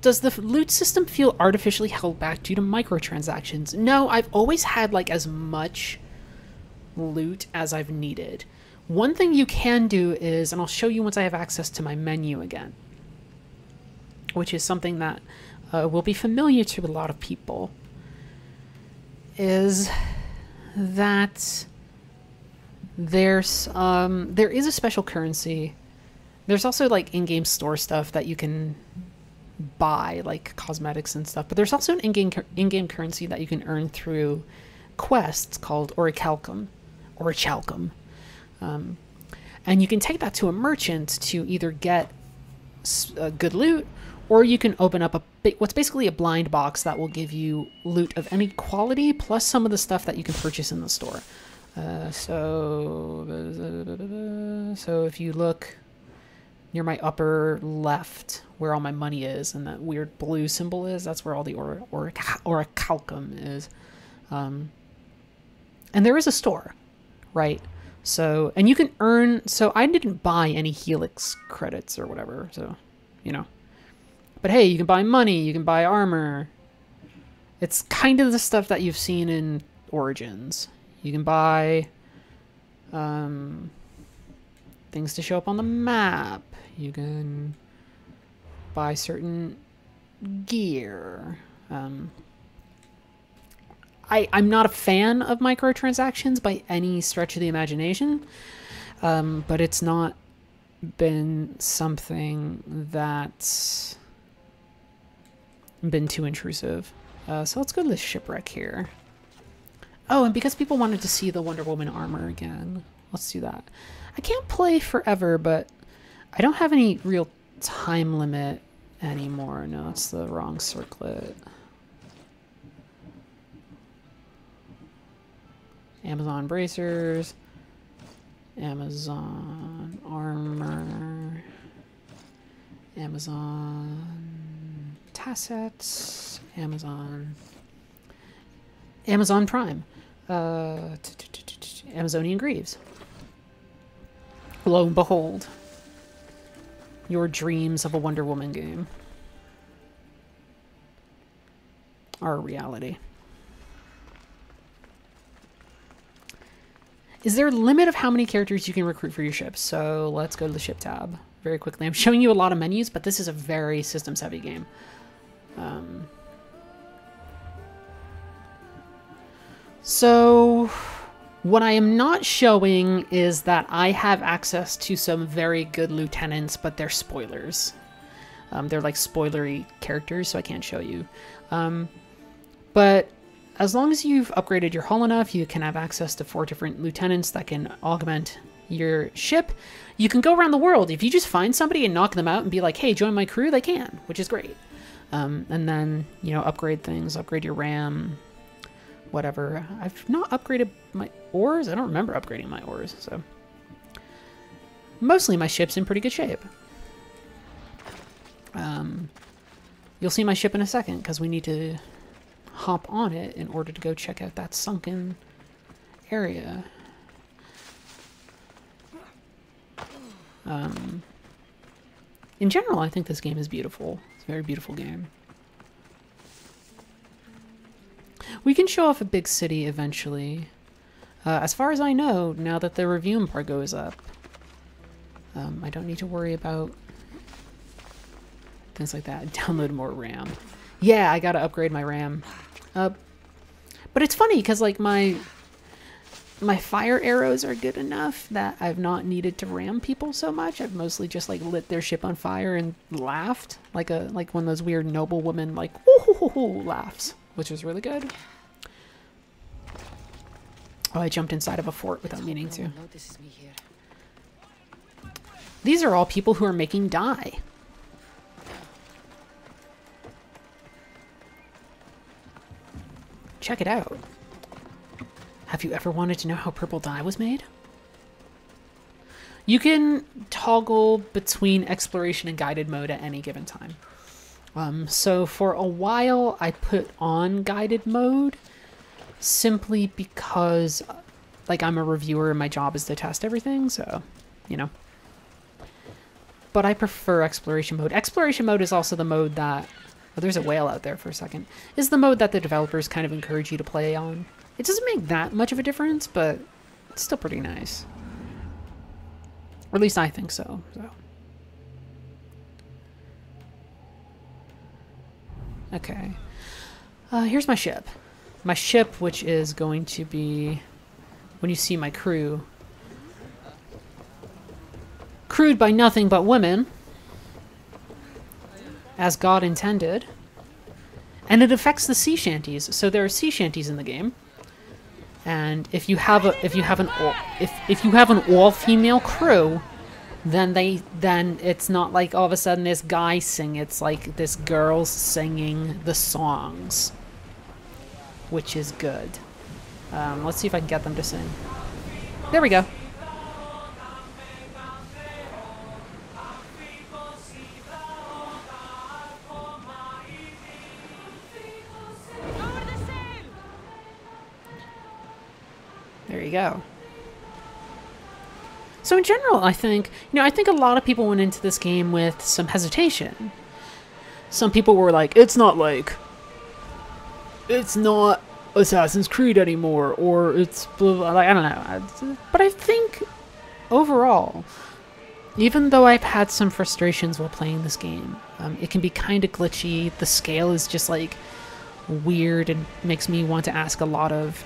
Does the loot system feel artificially held back due to microtransactions? No, I've always had like as much loot as I've needed. One thing you can do is, and I'll show you once I have access to my menu again, which is something that will be familiar to a lot of people, is that there is a special currency. There's also like in-game store stuff that you can buy, like cosmetics and stuff, but there's also an in-game currency that you can earn through quests called orichalcum. And you can take that to a merchant to either get good loot, or you can open up what's basically a blind box that will give you loot of any quality, plus some of the stuff that you can purchase in the store. So if you look near my upper left, where all my money is, and that weird blue symbol is, that's where all the orichalcum is. And there is a store, right? So, and you can earn, so I didn't buy any Helix credits or whatever, so, you know. But hey, you can buy money, you can buy armor. It's kind of the stuff that you've seen in Origins. You can buy things to show up on the map. You can buy certain gear. I'm not a fan of microtransactions by any stretch of the imagination, but it's not been something that's been too intrusive. So let's go to the shipwreck here. Oh, and because people wanted to see the Wonder Woman armor again, let's do that. I can't play forever, but I don't have any real time limit anymore. No, it's the wrong circlet. Amazon bracers, Amazon armor, Amazon tassets, Amazon Prime, Amazonian Greaves. Lo and behold, your dreams of a Wonder Woman game are a reality. Is there a limit of how many characters you can recruit for your ship? So let's go to the ship tab very quickly. I'm showing you a lot of menus, but this is a very systems heavy game. So what I am not showing is that I have access to some very good lieutenants, but they're spoilers. They're like spoilery characters, so I can't show you. But as long as you've upgraded your hull enough, you can have access to 4 different lieutenants that can augment your ship. You can go around the world. If you just find somebody and knock them out and be like, hey, join my crew, they can, which is great. And then, you know, upgrade things, upgrade your RAM, whatever. I've not upgraded my ores. I don't remember upgrading my ores, so. Mostly my ship's in pretty good shape. You'll see my ship in a second, because we need to hop on it in order to go check out that sunken area. In general, I think this game is beautiful. It's a very beautiful game. We can show off a big city eventually. As far as I know, now that the review embargo is up, I don't need to worry about things like that. Download more RAM. Yeah, I gotta upgrade my RAM. But it's funny because like my fire arrows are good enough that I've not needed to ram people so much. I've mostly just like lit their ship on fire and laughed like one of those weird noble women like woo-hoo-hoo-hoo laughs, which was really good. Oh, I jumped inside of a fort without meaning to. These are all people who are making dye. Check it out. Have you ever wanted to know how purple dye was made? You can toggle between exploration and guided mode at any given time. So for a while I put on guided mode simply because like I'm a reviewer and my job is to test everything, so you know. But I prefer exploration mode. Exploration mode is also the mode that, oh, there's a whale out there for a second, is the mode that the developers kind of encourage you to play on. It doesn't make that much of a difference, but it's still pretty nice. Or at least I think so. Okay. Here's my ship. My ship, which is going to be, when you see my crew, crewed by nothing but women, as God intended. And it affects the sea shanties. So there are sea shanties in the game. And if you have an all-female crew, then it's not like all of a sudden this guy sing. It's like this girl's singing the songs, which is good. Let's see if I can get them to sing. There we go. There you go. So in general, I think a lot of people went into this game with some hesitation. Some people were like, it's not Assassin's Creed anymore, or it's blah, blah, like, I don't know. But I think overall, even though I've had some frustrations while playing this game, it can be kind of glitchy. The scale is just like weird and makes me want to ask a lot of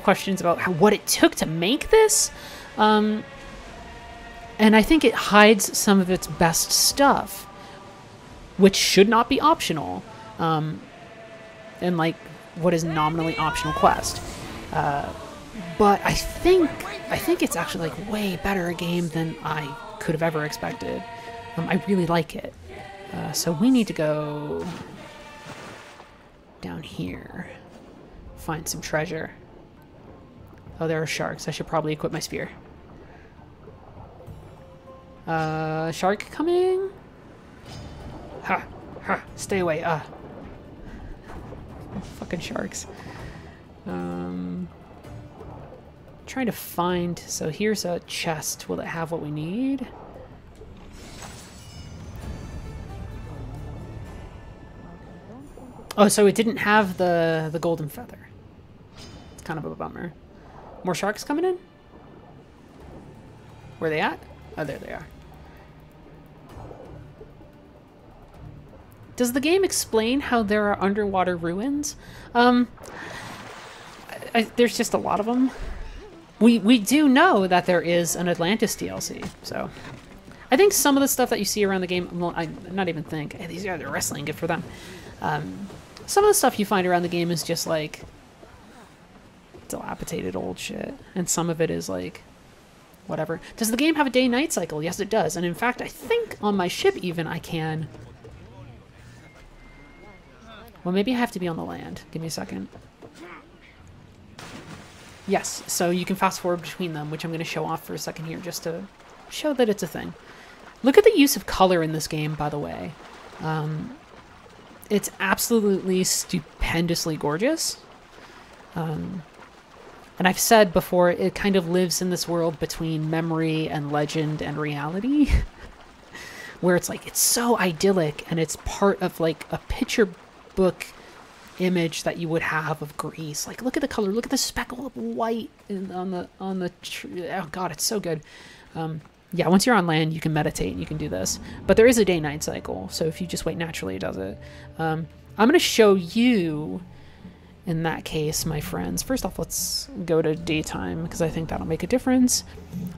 questions about what it took to make this. And I think it hides some of its best stuff, which should not be optional, in like what is nominally optional quest. But I think it's actually like way better a game than I could have ever expected. I really like it. So we need to go down here, find some treasure. Oh, there are sharks. I should probably equip my spear. Shark coming? Ha! Ha! Stay away! Fucking sharks. Trying to find... So here's a chest. Will it have what we need? Oh, so it didn't have the golden feather. It's kind of a bummer. More sharks coming in? Where are they at? Oh, there they are. Does the game explain how there are underwater ruins? There's just a lot of them. We do know that there is an Atlantis DLC, so... I think some of the stuff that you see around the game... Well, not even think. Hey, these guys are wrestling. Good for them. Some of the stuff you find around the game is just, like... dilapidated old shit. And some of it is, like... whatever. Does the game have a day-night cycle? Yes, it does. And in fact, I think on my ship even I can... Well, maybe I have to be on the land. Give me a second. Yes, so you can fast forward between them, which I'm going to show off for a second here, just to show that it's a thing. Look at the use of color in this game, by the way. It's absolutely stupendously gorgeous. And I've said before, it kind of lives in this world between memory and legend and reality. Where it's like, it's so idyllic, and it's part of like a picture book image that you would have of Greece. Like, look at the color, look at the speckle of white on the tree. Oh god, it's so good. Yeah, once you're on land, you can meditate and you can do this. But there is a day-night cycle, so if you just wait naturally, it does it. I'm going to show you, in that case, my friends. First off, let's go to daytime, because I think that'll make a difference.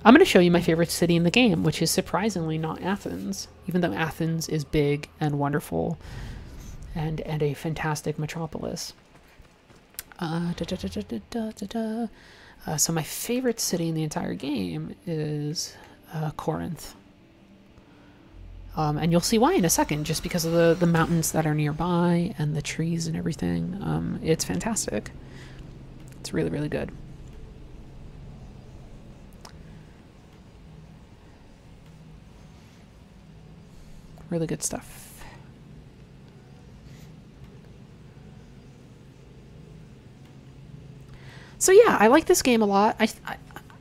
I'm going to show you my favorite city in the game, which is surprisingly not Athens, even though Athens is big and wonderful and a fantastic metropolis. So my favorite city in the entire game is Corinth. And you'll see why in a second, just because of the mountains that are nearby and the trees and everything. It's fantastic. It's really, really good. Really good stuff. So yeah, I like this game a lot.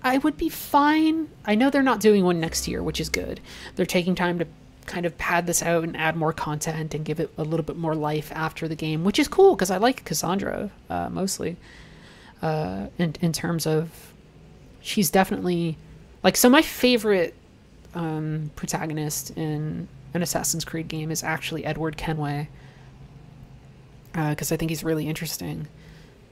I would be fine. I know they're not doing one next year, which is good. They're taking time to kind of pad this out and add more content and give it a little bit more life after the game, which is cool because I like Cassandra mostly. In terms of, she's definitely like, so my favorite protagonist in an Assassin's Creed game is actually Edward Kenway, because I think he's really interesting.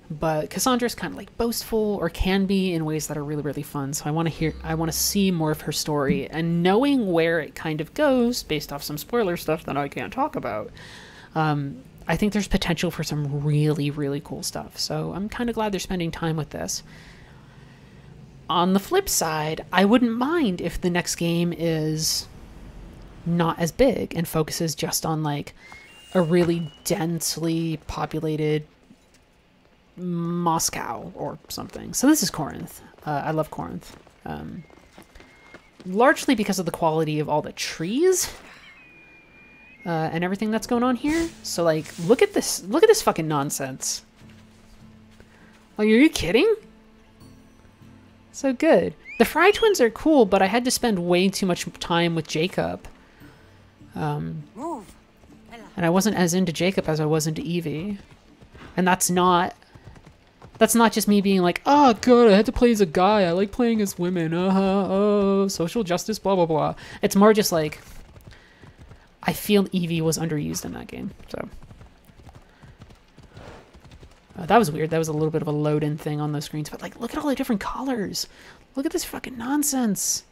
But Cassandra's kind of like boastful, or can be, in ways that are really, really fun. So I want to see more of her story, and knowing where it kind of goes based off some spoiler stuff that I can't talk about. I think there's potential for some really, really cool stuff. So I'm kind of glad they're spending time with this. On the flip side, I wouldn't mind if the next game is not as big and focuses just on like a really densely populated Moscow or something. So this is Corinth. I love Corinth. Largely because of the quality of all the trees. and everything that's going on here. So like, look at this fucking nonsense. Like, are you kidding? So good. The Fry twins are cool, but I had to spend way too much time with Jacob. Move. And I wasn't as into Jacob as I was into Evie. And that's not just me being like, oh god, I had to play as a guy. I like playing as women. Oh, social justice, blah, blah, blah. It's more just like, I feel Evie was underused in that game. So that was weird. That was a little bit of a load-in thing on those screens. But like, look at all the different colors. Look at this fucking nonsense.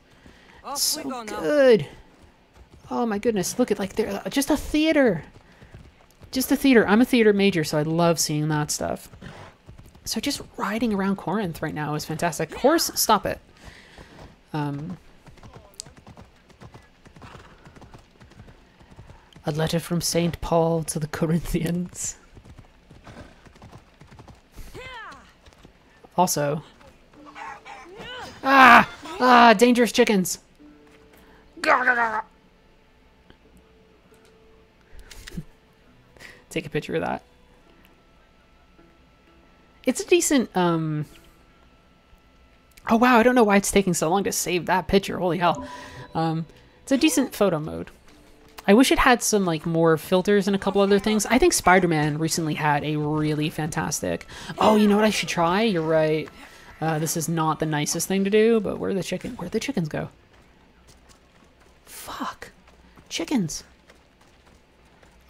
It's so good. Oh my goodness. Look at like, they're just a theater. Just a theater. I'm a theater major, so I love seeing that stuff. So just riding around Corinth right now is fantastic. Horse, stop it. A letter from St. Paul to the Corinthians. Also. Dangerous chickens. Take a picture of that. It's a decent, oh wow, I don't know why it's taking so long to save that picture. Holy hell. It's a decent photo mode. I wish it had some like more filters and a couple other things. I think Spider-Man recently had a really fantastic... Oh, you know what I should try? You're right. This is not the nicest thing to do, but where'd the chickens go? Fuck. Chickens.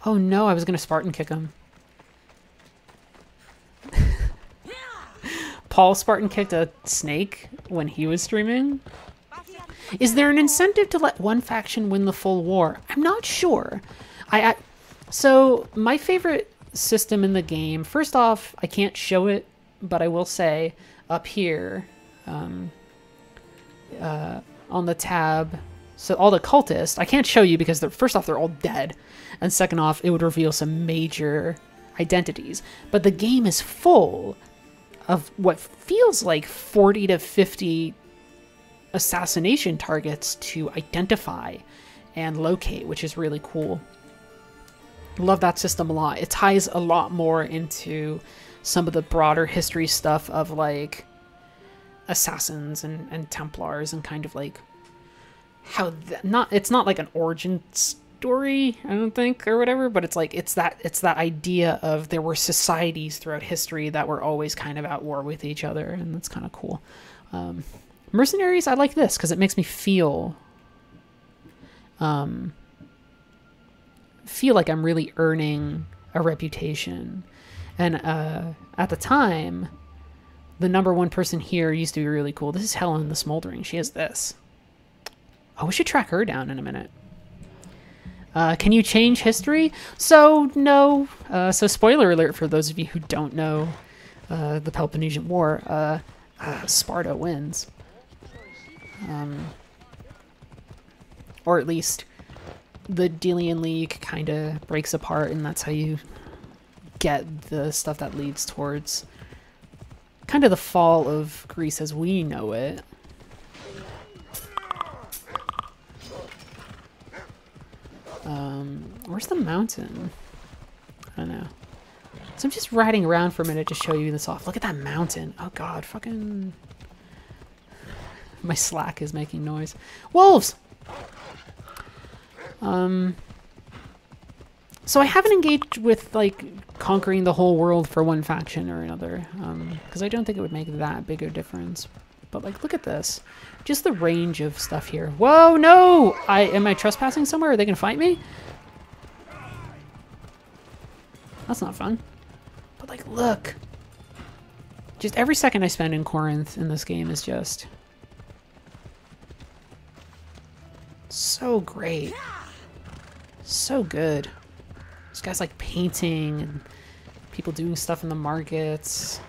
Oh no, I was gonna Spartan kick them. Paul Spartan kicked a snake when he was streaming. Is there an incentive to let one faction win the full war? I'm not sure. So my favorite system in the game, first off, I can't show it, but I will say up here on the tab, so all the cultists, I can't show you because first off, they're all dead. And second off, it would reveal some major identities. But the game is full of what feels like 40 to 50 assassination targets to identify and locate, which is really cool. Love that system a lot. It ties a lot more into some of the broader history stuff of like assassins and Templars and kind of like how it's not like an origin story, I don't think, or whatever, but it's like it's that idea of there were societies throughout history that were always kind of at war with each other, and that's kind of cool. Mercenaries, I like this because it makes me feel like I'm really earning a reputation. And at the time, the #1 person here used to be really cool. This is Helen the Smoldering. She has this. Oh, we should track her down in a minute. Can you change history? So, no. So, spoiler alert for those of you who don't know the Peloponnesian War. Sparta wins. Or at least the Delian League kind of breaks apart, and that's how you get the stuff that leads towards kind of the fall of Greece as we know it. Where's the mountain? I don't know. So I'm just riding around for a minute to show you this off. Look at that mountain. Oh god, fucking... My Slack is making noise. Wolves! So I haven't engaged with, like, conquering the whole world for one faction or another. Because I don't think it would make that big a difference. But, like, look at this. Just the range of stuff here. Whoa, no! Am I trespassing somewhere? Are they gonna fight me? That's not fun. But, like, look. Just every second I spend in Corinth in this game is just... so great. So good. This guy's, like, painting and people doing stuff in the markets.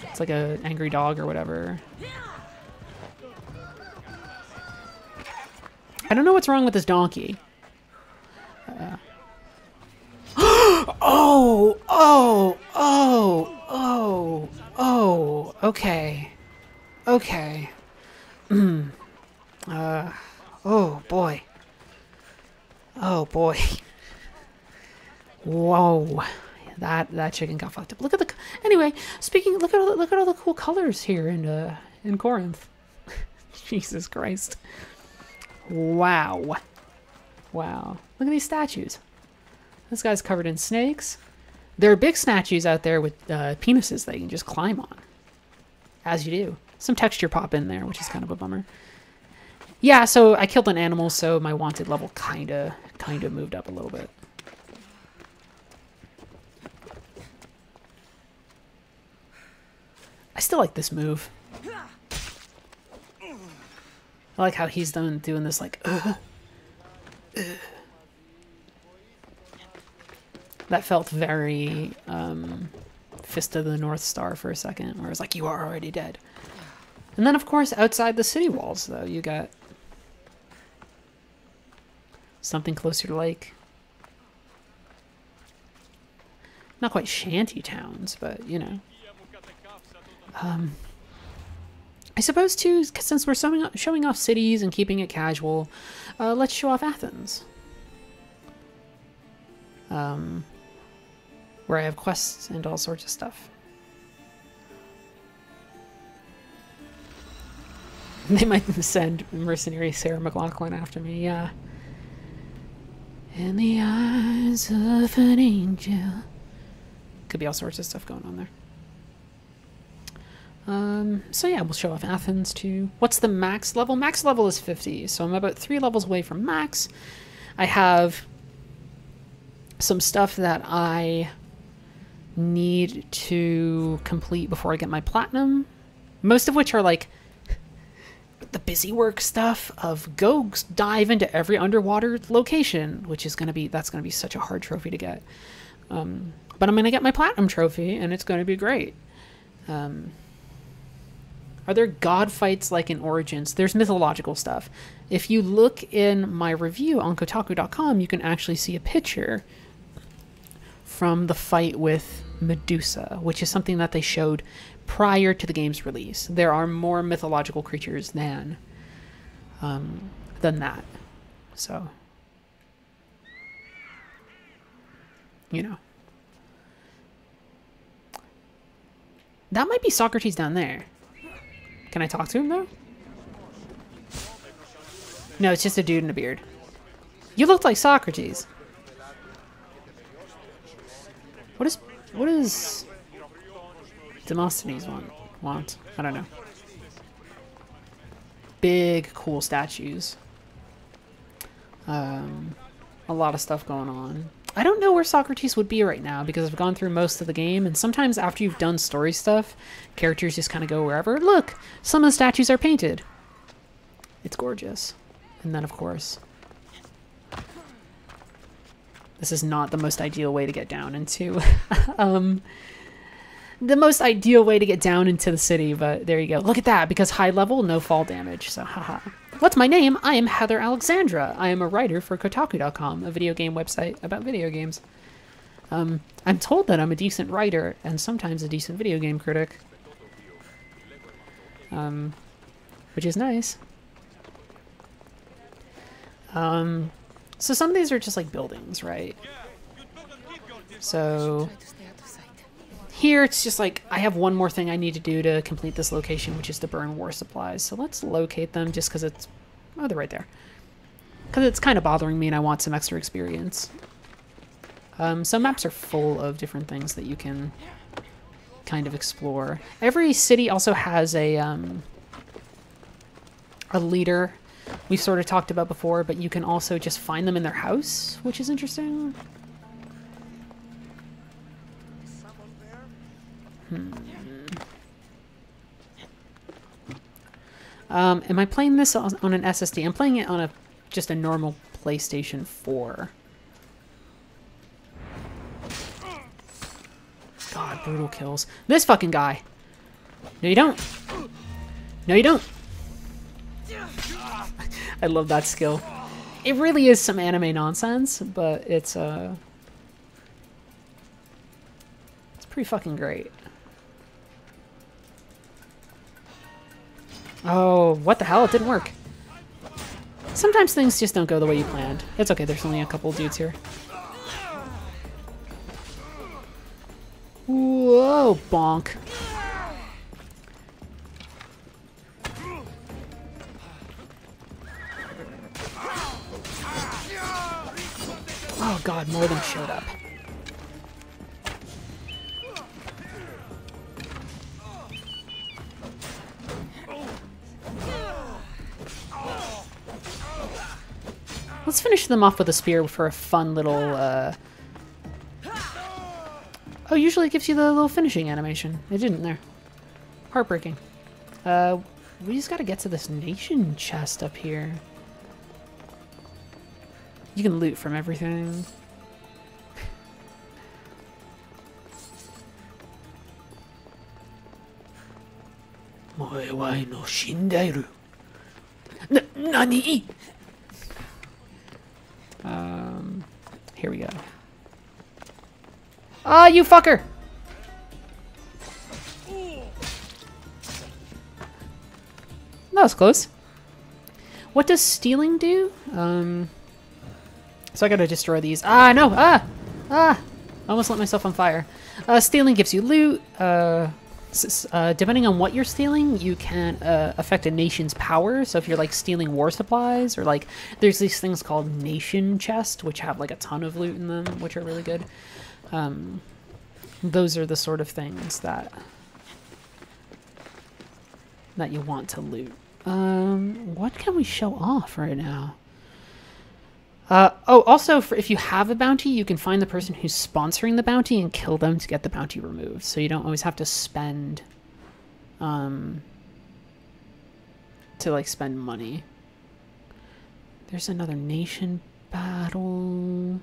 It's like an angry dog or whatever. I don't know what's wrong with this donkey. Okay. Okay. Oh boy. Oh boy. Whoa. That chicken got fucked up. Look at the anyway. Speaking, look at all the cool colors here in Corinth. Jesus Christ. Wow. Wow. Look at these statues. This guy's covered in snakes. There are big statues out there with penises that you can just climb on, as you do. Some texture pop in there, which is kind of a bummer. Yeah, so I killed an animal, so my wanted level kinda moved up a little bit. I still like this move. I like how he's doing this like That felt very Fist of the North Star for a second, where it was like, you are already dead. And then, of course, outside the city walls, though, you got something closer to, like, not quite shanty towns, but, you know. I suppose, too, since we're showing off cities and keeping it casual, let's show off Athens. Where I have quests and all sorts of stuff. They might send Mercenary Sarah McLachlan after me, yeah. In the eyes of an angel. Could be all sorts of stuff going on there. So yeah, we'll show off Athens too. What's the max level? Max level is 50, so I'm about 3 levels away from max. I have some stuff that I need to complete before I get my platinum. Most of which are like the busy work stuff of go dive into every underwater location, which is that's gonna be such a hard trophy to get. But I'm gonna get my platinum trophy, and it's gonna be great. Are there god fights like in Origins? There's mythological stuff. If you look in my review on Kotaku.com, you can actually see a picture from the fight with Medusa, which is something that they showed prior to the game's release. There are more mythological creatures than that. So, you know. That might be Socrates down there. Can I talk to him, though? No, it's just a dude in a beard. You looked like Socrates. What does Demosthenes want? I don't know. Big, cool statues. A lot of stuff going on. I don't know where Socrates would be right now because I've gone through most of the game, and sometimes after you've done story stuff, characters just kind of go wherever. Look, some of the statues are painted. It's gorgeous. And then, of course, this is not the most ideal way to get down into the most ideal way to get down into the city, but there you go. Look at that, because high level, no fall damage, so haha. What's my name? I am Heather Alexandra. I am a writer for Kotaku.com, a video game website about video games. I'm told that I'm a decent writer and sometimes a decent video game critic, which is nice. So some of these are just like buildings, right? So here it's just like, I have one more thing I need to do to complete this location, which is to burn war supplies. So let's locate them just because it's, oh, they're right there. Because it's kind of bothering me and I want some extra experience. Some maps are full of different things that you can kind of explore. Every city also has a leader we've sort of talked about before, but you can also just find them in their house, which is interesting. Am I playing this on an SSD? I'm playing it on just a normal PlayStation 4. God, brutal kills. This fucking guy. No, you don't. No, you don't. I love that skill. It really is some anime nonsense, but it's pretty fucking great. Oh, what the hell? It didn't work. Sometimes things just don't go the way you planned. It's okay, there's only a couple dudes here. Whoa, bonk. Oh god, more of them showed up. Let's finish them off with a spear for a fun little, Oh, usually it gives you the little finishing animation. It didn't there. Heartbreaking. We just gotta get to this nation chest up here. You can loot from everything. Moe wa no shindairu. Nani? Here we go. Ah, you fucker! That was close. What does stealing do? So I gotta destroy these. Ah, no! Ah! Ah! I almost lit myself on fire. Stealing gives you loot. Depending on what you're stealing, you can affect a nation's power. So if you're like stealing war supplies, or like there's these things called nation chest, which have like a ton of loot in them, which are really good. Those are the sort of things that you want to loot. What can we show off right now? Oh, also, if you have a bounty, you can find the person who's sponsoring the bounty and kill them to get the bounty removed. So you don't always have to spend, to like spend money. There's another nation battle.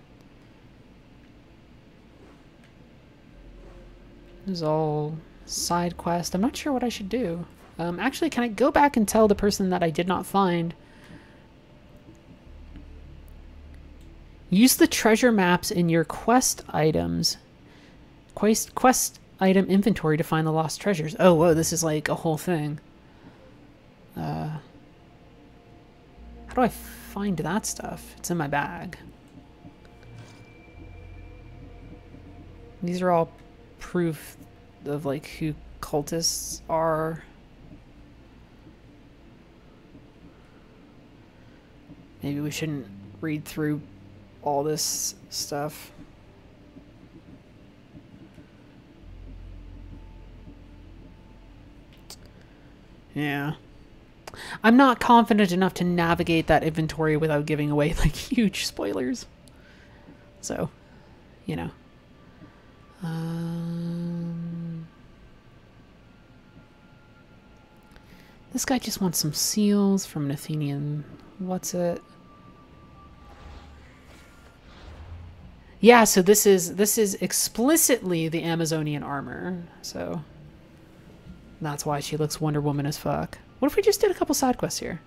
This is all side quest. I'm not sure what I should do. Actually, can I go back and tell the person that I did not find? Use the treasure maps in your quest items. Quest item inventory to find the lost treasures. Oh, whoa, this is like a whole thing. How do I find that stuff? It's in my bag. These are all proof of like who cultists are. Maybe we shouldn't read through all this stuff. Yeah. I'm not confident enough to navigate that inventory without giving away like huge spoilers. So, you know. This guy just wants some seals from an Athenian. What's it? Yeah, so this is explicitly the Amazonian armor. So that's why she looks Wonder Woman as fuck. What if we just did a couple side quests here?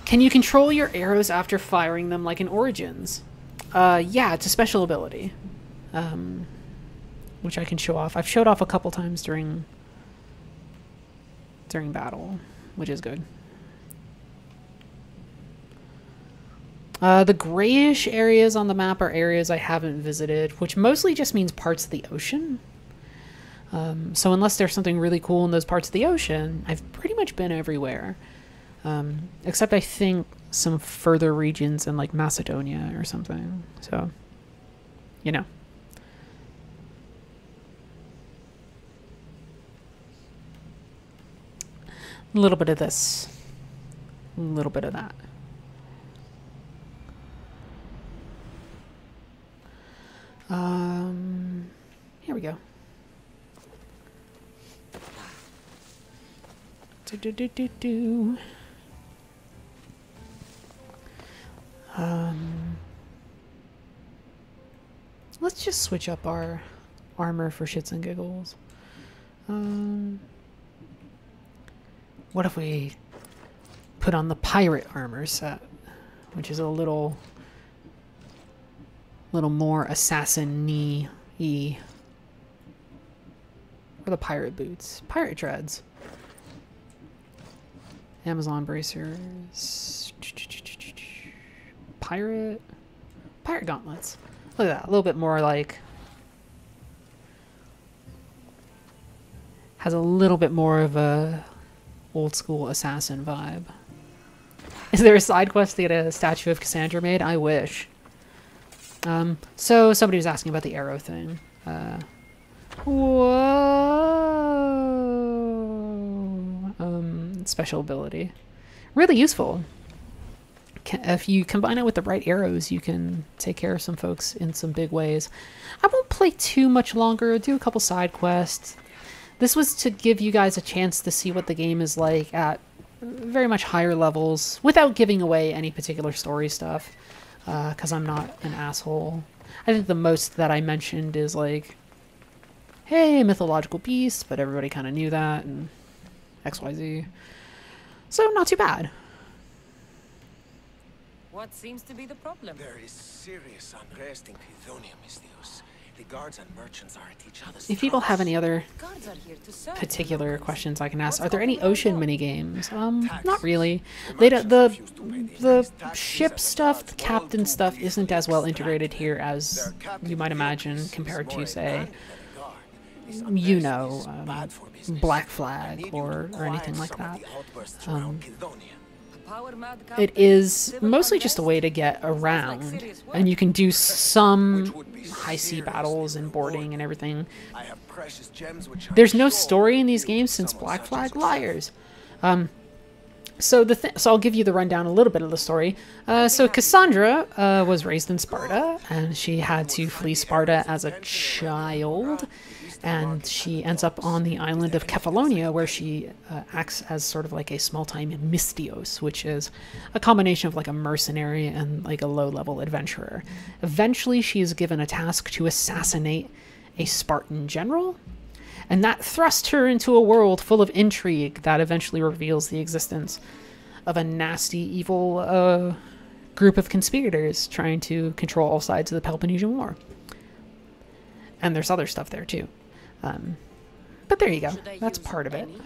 Can you control your arrows after firing them like in Origins? Yeah, it's a special ability. Which I can show off. I've showed off a couple times during battle, which is good. The grayish areas on the map are areas I haven't visited, which mostly just means parts of the ocean. So unless there's something really cool in those parts of the ocean, I've pretty much been everywhere. Except I think some further regions in like Macedonia or something. So, you know. A little bit of this. A little bit of that. Here we go. Let's just switch up our armor for shits and giggles. What if we put on the pirate armor set, which is a little more assassin-y. Or the pirate boots. Pirate treads. Amazon bracers. Pirate gauntlets. Look at that. A little bit more like... Has a little bit more of a old school assassin vibe. Is there a side quest to get a statue of Cassandra made? I wish. So somebody was asking about the arrow thing. Whoa. Special ability. Really useful. If you combine it with the right arrows, you can take care of some folks in some big ways. I won't play too much longer. Do a couple side quests. This was to give you guys a chance to see what the game is like at very much higher levels without giving away any particular story stuff, because I'm not an asshole. I think the most that I mentioned is like, hey, mythological beasts, but everybody kind of knew that, and XYZ. So not too bad. What seems to be the problem? There is serious unrest in Lithonia, Mistios. The guards and merchants are at each other's If people have any other Guards are here to serve. particular questions I can ask, are there any ocean minigames? Not really. The ship stuff, the captain stuff isn't as well integrated here as you might imagine compared to, say, you know, Black Flag or anything like that. It is mostly just a way to get around, and you can do some high sea battles and boarding and everything. There's no story in these games since Black Flag. Liars. So I'll give you the rundown a little bit of the story. So Cassandra was raised in Sparta, and she had to flee Sparta as a child. And she ends up on the island of Kefalonia, where she acts as sort of like a small-time Mystios, which is a combination of like a mercenary and like a low-level adventurer. Eventually, she is given a task to assassinate a Spartan general, and that thrusts her into a world full of intrigue that eventually reveals the existence of a nasty, evil group of conspirators trying to control all sides of the Peloponnesian War. And there's other stuff there, too. But there you go. That's part of it. And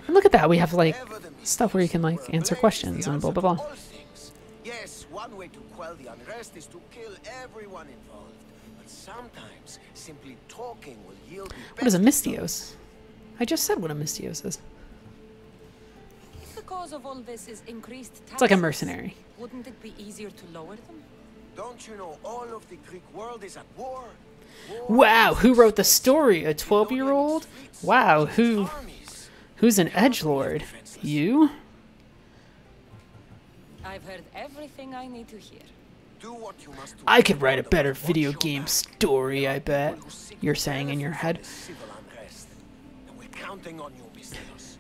look at that. We have, like, stuff where you can, like, answer questions and blah, blah, blah. Yes, one way to quell the unrest is to kill everyone involved. But sometimes simply talking will yield the What is a Mystios? I just said what a Mystios is. If the cause of all this is increased taxes, It's like a mercenary. wouldn't it be easier to lower them? Don't you know all of the Greek world is at war? Wow, who wrote the story? A 12-year-old? Wow, who's an edgelord? You? I've heard everything I need to hear. Do what you must do. I could write a better video game story, I bet. You're saying in your head. Civil unrest. And we're counting on you, Mystios.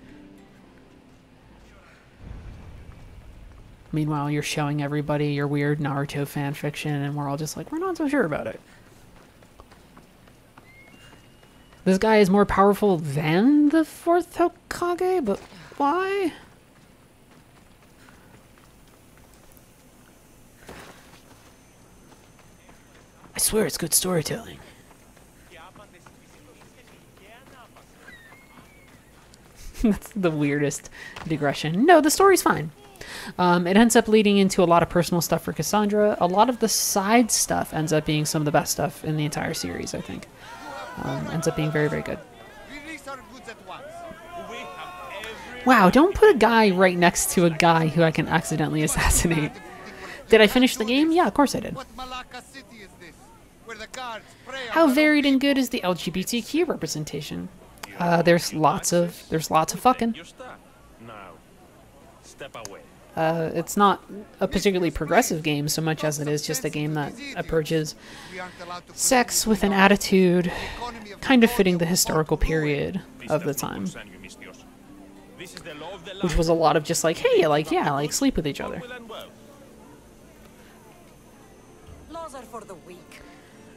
Meanwhile, you're showing everybody your weird Naruto fan fiction, and we're all just like, we're not so sure about it. This guy is more powerful than the 4th Hokage, but why? I swear it's good storytelling. That's the weirdest digression. No, the story's fine. It ends up leading into a lot of personal stuff for Cassandra. A lot of the side stuff ends up being some of the best stuff in the entire series, I think. Ends up being very, very good. Wow, don't put a guy right next to a guy who I can accidentally assassinate. Did I finish the game? Yeah, of course I did. How varied and good is the LGBTQ representation? There's lots of fucking. It's not a particularly progressive game so much as it is just a game that approaches sex with an attitude kind of fitting the historical period of the time. Which was a lot of just like, hey, like, yeah, like, sleep with each other.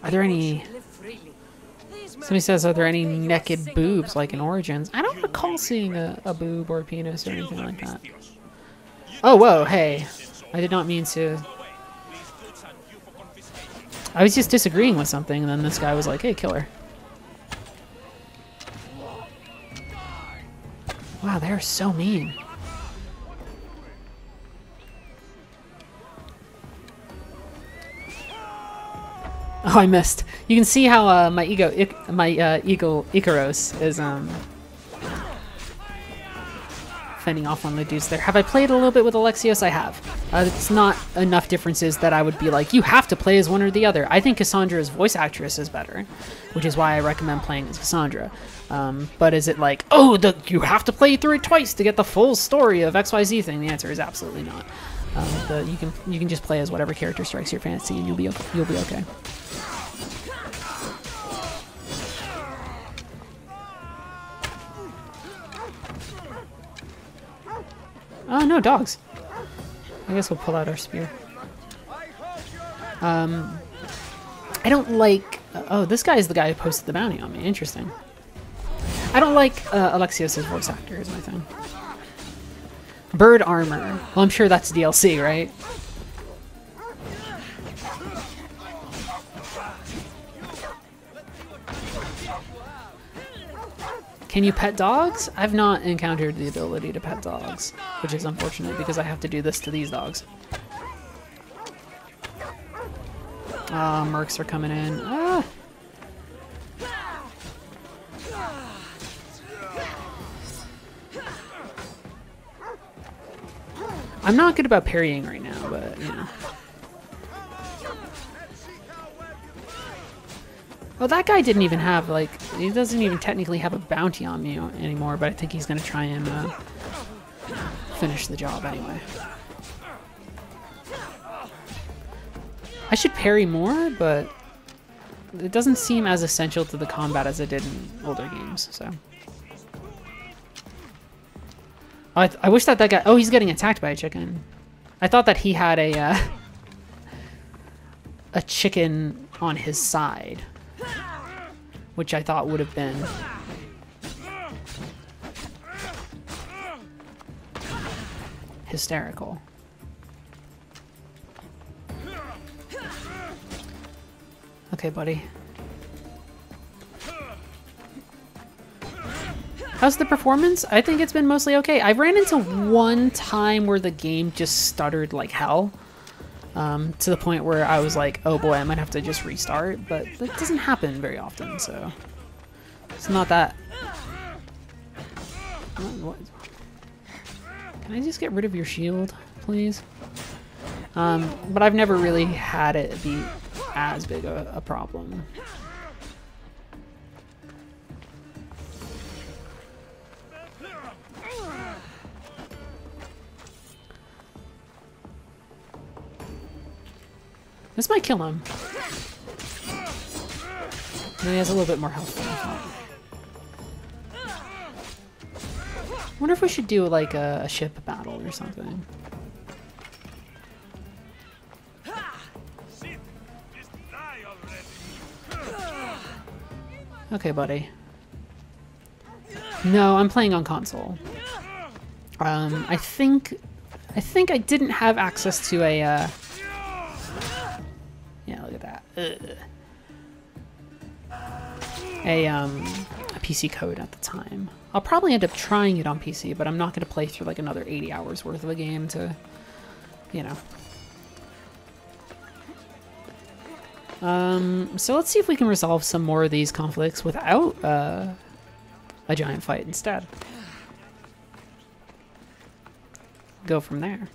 Are there any... Somebody says, are there any naked boobs like in Origins? I don't recall seeing a boob or a penis or anything like that. Oh, whoa, hey. I did not mean to... I was just disagreeing with something, and then this guy was like, hey, kill her. Wow, they're so mean. Oh, I missed. You can see how my eagle Icaros is fending off one of the dudes there. Have I played a little bit with Alexios? I have. It's not enough differences that I would be like, you have to play as one or the other. I think Cassandra's voice actress is better, which is why I recommend playing as Cassandra. But is it like, oh, you have to play through it twice to get the full story of XYZ thing? The answer is absolutely not. You can just play as whatever character strikes your fancy, and you'll be okay. Oh, no, dogs. I guess we'll pull out our spear. I don't like... oh, this guy is the guy who posted the bounty on me. Interesting. I don't like Alexios' voice actor is my thing. Bird armor. Well, I'm sure that's DLC, right? Can you pet dogs? I've not encountered the ability to pet dogs, which is unfortunate because I have to do this to these dogs. Ah, mercs are coming in. Ah! I'm not good about parrying right now, but, you know. Well, that guy didn't even have, like, he doesn't even technically have a bounty on me anymore, but I think he's going to try and finish the job anyway. I should parry more, but it doesn't seem as essential to the combat as it did in older games, so. I wish that guy... oh, he's getting attacked by a chicken. I thought that he had a chicken on his side, which I thought would have been hysterical. Okay, buddy. How's the performance? I think it's been mostly okay. I ran into one time where the game just stuttered like hell. To the point where I was like, oh boy, I might have to just restart, but that doesn't happen very often, so it's not that. What? Can I just get rid of your shield, please? But I've never really had it be as big a problem. This might kill him. And he has a little bit more health than I thought. Wonder if we should do like a ship battle or something. Okay, buddy. No, I'm playing on console. I think I didn't have access to a yeah, look at that. A PC code at the time. I'll probably end up trying it on PC, but I'm not going to play through like another 80 hours worth of a game to, you know. So let's see if we can resolve some more of these conflicts without a giant fight instead. Go from there.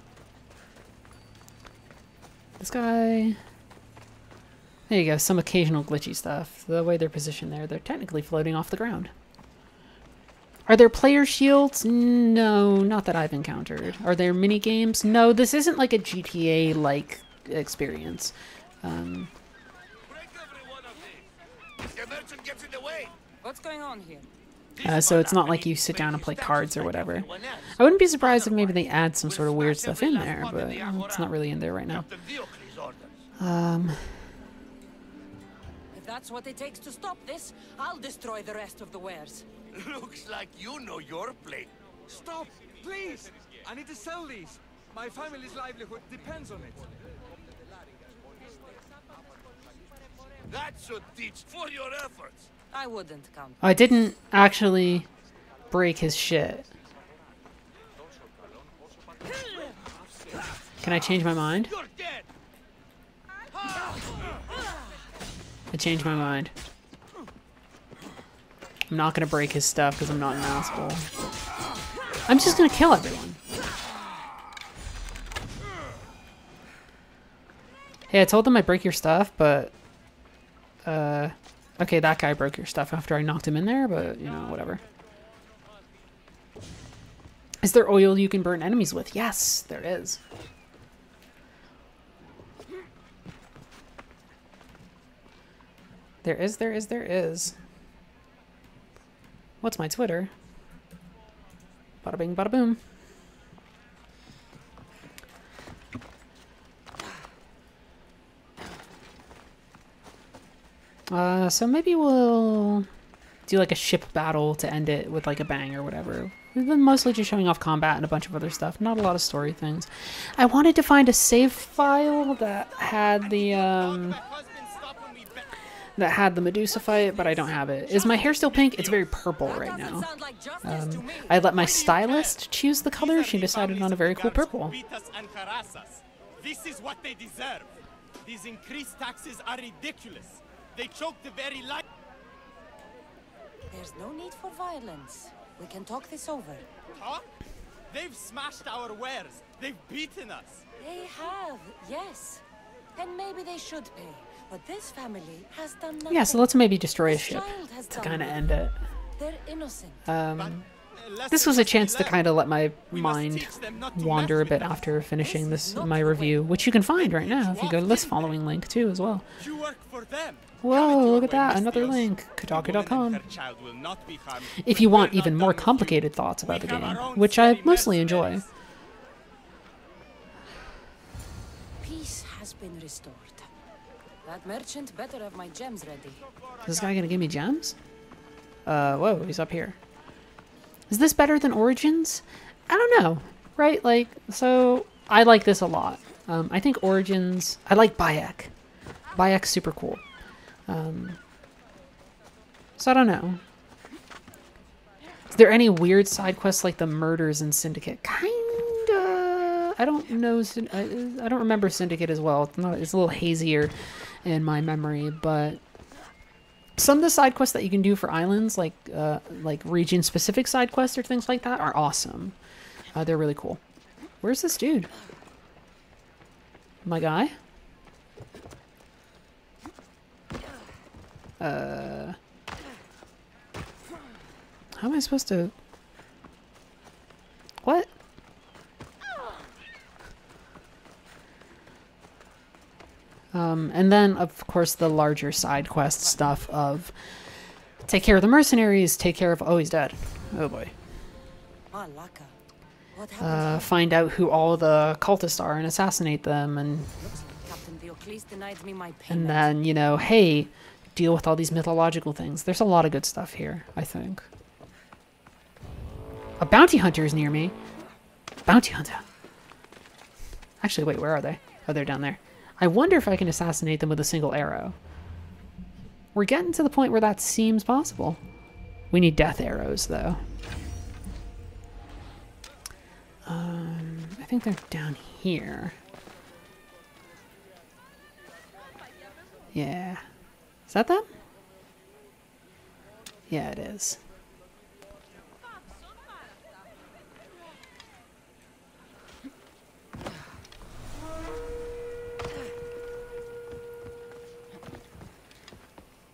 This guy... there you go, some occasional glitchy stuff. The way they're positioned there, they're technically floating off the ground. Are there player shields? No, not that I've encountered. Are there mini games? No, this isn't like a GTA-like experience. What's going on here? So it's not like you sit down and play cards or whatever. I wouldn't be surprised if maybe they add some sort of weird stuff in there, but it's not really in there right now. If that's what it takes to stop this, I'll destroy the rest of the wares. Looks like you know your plate. Stop, please! I need to sell these. My family's livelihood depends on it. That should teach for your efforts. I wouldn't count. I didn't actually break his shit. Can I change my mind? You're dead. I changed my mind. I'm not gonna break his stuff because I'm not an asshole. I'm just gonna kill everyone. Hey, I told them I'd break your stuff, but... okay, that guy broke your stuff after I knocked him in there, but, you know, whatever. Is there oil you can burn enemies with? Yes, there is. There is. What's my Twitter? Bada bing, bada boom. So maybe we'll do like a ship battle to end it with like a bang or whatever. We've been mostly just showing off combat and a bunch of other stuff. Not a lot of story things. I wanted to find a save file that had the Medusa fight, but I don't have it. Is my hair still pink? It's very purple right now. I let my stylist choose the color. She decided on a very cool purple. This is what they deserve. These increased taxes are ridiculous. They choke the very life. There's no need for violence. We can talk this over. Huh? They've smashed our wares. They've beaten us. They have, yes. And maybe they should pay. But this family has done nothing. Yeah, so let's maybe destroy a This ship child has to done kind of nothing. end it. They're innocent. This was a chance to kind of let my mind wander a bit after finishing my review, which you can find right now if you go to this following link too as well. You work for them. Whoa, look at that, another link, Kotaku.com. If you want even more complicated thoughts about the game, which I mostly enjoy. Peace has been restored. That merchant better have my gems ready. Is this guy gonna give me gems? Whoa, he's up here. Is this better than Origins? I don't know, right? Like, so I like this a lot. I think Origins, I like Bayek. Bayek's super cool. So I don't know. Is there any weird side quests like the murders in Syndicate? Kinda. I don't know. I don't remember Syndicate as well. It's a little hazier in my memory, but some of the side quests that you can do for islands, like region-specific side quests or things like that, are awesome. They're really cool. Where's this dude? My guy? How am I supposed to... What? And then, of course, the larger side quest stuff of take care of the mercenaries, take care of... Oh, he's dead. Oh, boy. Malaka. What happened? Find out who all the cultists are and assassinate them, and... Looks like Captain Diocles denied me my payment. And then, you know, hey, deal with all these mythological things. There's a lot of good stuff here, I think. A bounty hunter is near me. Bounty hunter. Actually, wait, where are they? Oh, they're down there. I wonder if I can assassinate them with a single arrow. We're getting to the point where that seems possible. We need death arrows, though. I think they're down here. Yeah. Is that them? Yeah, it is.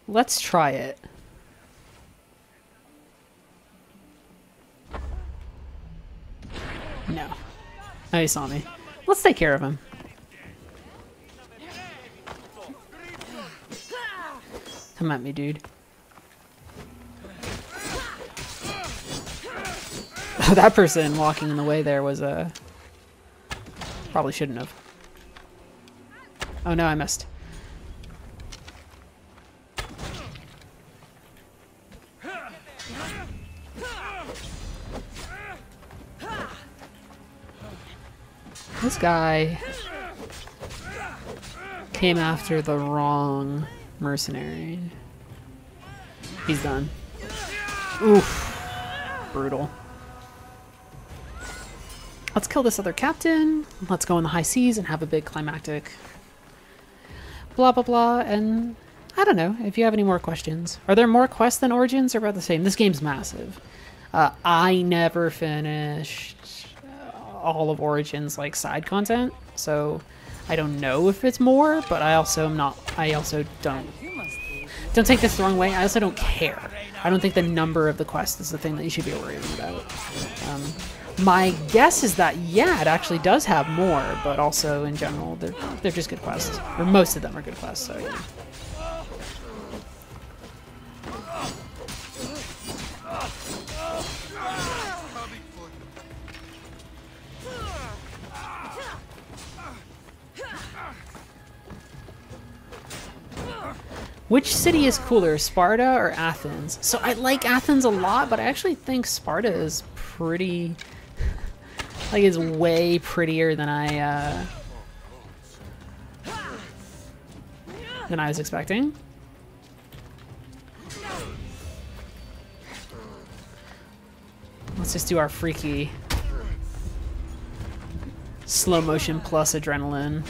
Let's try it. No. Oh, he saw me. Let's take care of him. Come at me, dude. That person walking in the way there was a... Probably shouldn't have. Oh no, I missed. This guy came after the wrong mercenary. He's done. Oof. Brutal. Let's kill this other captain. Let's go in the high seas and have a big climactic. Blah, blah, blah. And I don't know if you have any more questions. Are there more quests than Origins or about the same? This game's massive. I never finished all of Origins like side content, so I don't know if it's more, but I also don't take this the wrong way. I also don't care. I don't think the number of the quests is the thing that you should be worrying about. My guess is that, yeah, it actually does have more, but also in general, they're just good quests. Or most of them are good quests, so yeah. Which city is cooler, Sparta or Athens? So I like Athens a lot, but I actually think Sparta is pretty... like, it's way prettier than I was expecting. Let's just do our freaky slow motion plus adrenaline.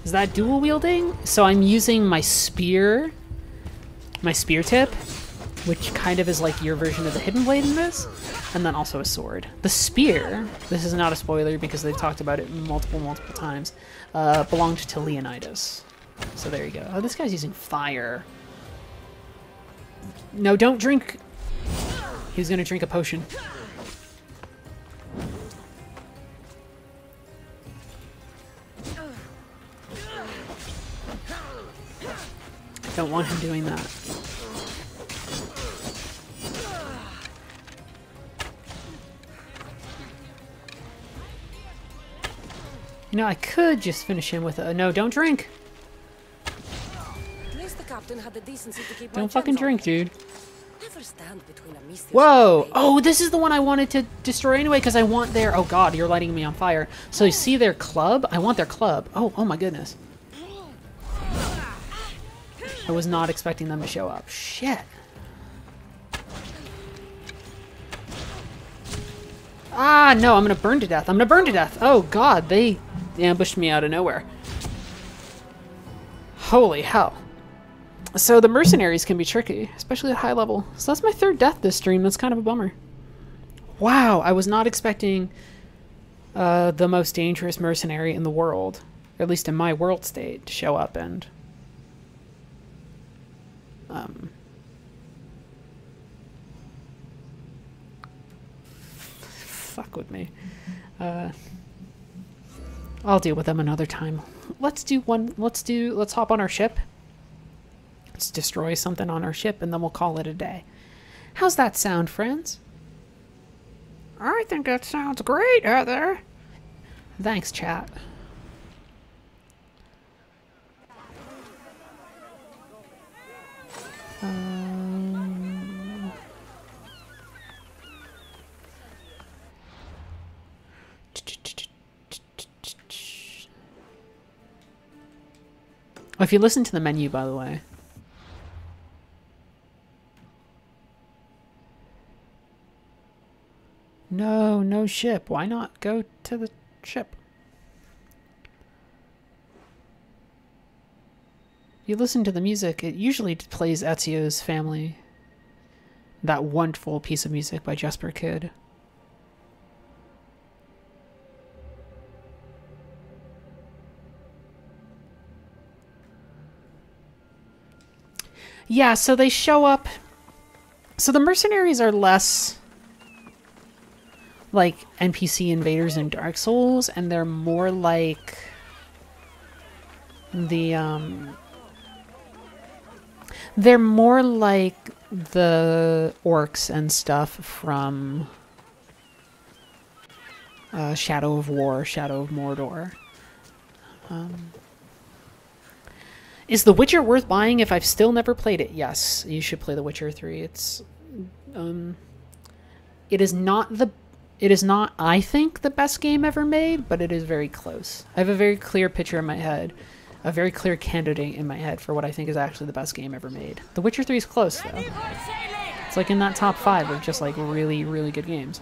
Is that dual wielding? So I'm using my spear tip, which kind of is like your version of the hidden blade in this, and then also a sword. The spear, this is not a spoiler because they've talked about it multiple times, belonged to Leonidas. So there you go. Oh, this guy's using fire. No, don't drink. He's gonna drink a potion. Don't want him doing that. You know, I could just finish him with a... No, don't drink! At least the captain had the decency to keep Don't fucking drink, dude. Never stand between a misty Whoa! Oh, this is the one I wanted to destroy anyway, because I want their... Oh god, you're lighting me on fire. So you see their club? I want their club. Oh my goodness. I was not expecting them to show up. Shit. Ah, no, I'm gonna burn to death. I'm gonna burn to death. Oh god, they ambushed me out of nowhere. Holy hell. So the mercenaries can be tricky, especially at high level. So that's my third death this stream. That's kind of a bummer. Wow, I was not expecting the most dangerous mercenary in the world, or at least in my world state, to show up and... fuck with me. I'll deal with them another time. Let's hop on our ship. Let's destroy something on our ship and then we'll call it a day. How's that sound, friends? I think that sounds great, Heather. Thanks, chat. Oh, if you listen to the menu, by the way. No ship. Why not go to the ship? You listen to the music, it usually plays Ezio's Family. That wonderful piece of music by Jesper Kyd. Yeah, so they show up. So the mercenaries are less like NPC invaders in Dark Souls, and they're more like the they're more like the orcs and stuff from Shadow of War, Shadow of Mordor. Is The Witcher worth buying if I've still never played it? Yes, you should play The Witcher 3. It's it is not, I think, the best game ever made, but it is very close. I have a very clear picture in my head, a very clear candidate in my head for what I think is actually the best game ever made. The Witcher 3 is close, though. It's like in that top 5 of just like really, really good games.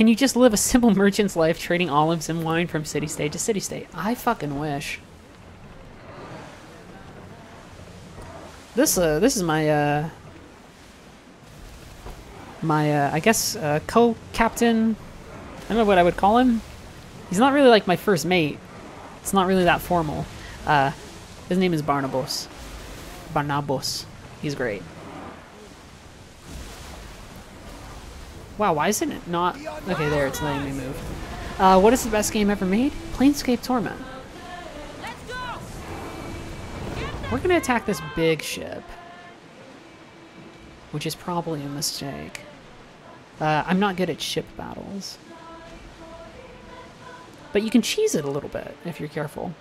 Can you just live a simple merchant's life trading olives and wine from city-state to city-state? I fucking wish. This is my I guess co-captain. I don't know what I would call him. He's not really like my first mate. It's not really that formal. His name is Barnabas. Barnabas. He's great. Wow, why isn't it not? Okay, there, it's letting me move. What is the best game ever made? Planescape Torment. We're gonna attack this big ship, which is probably a mistake. I'm not good at ship battles. But you can cheese it a little bit if you're careful.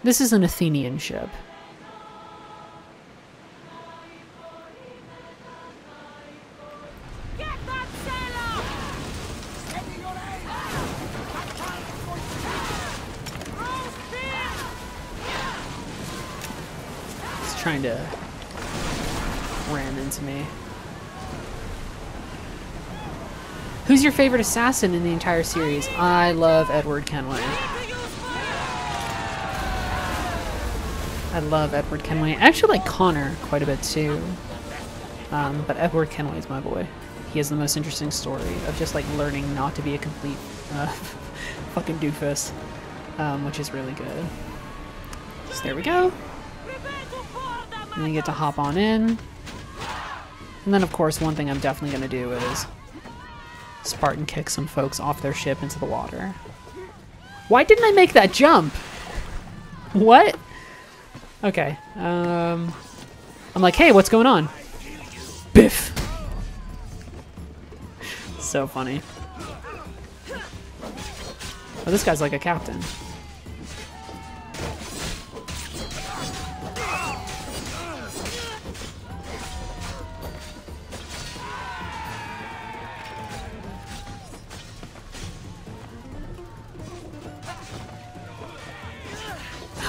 This is an Athenian ship. It's trying to ram into me. Who's your favorite assassin in the entire series? I love Edward Kenway. I love Edward Kenway. I actually like Connor quite a bit too. But Edward Kenway is my boy. He has the most interesting story of just like learning not to be a complete fucking doofus, which is really good. So there we go. And then you get to hop on in. And then of course one thing I'm definitely going to do is Spartan kick some folks off their ship into the water. Why didn't I make that jump? What? Okay. I'm like, hey, what's going on? Biff. So funny. Oh, this guy's like a captain.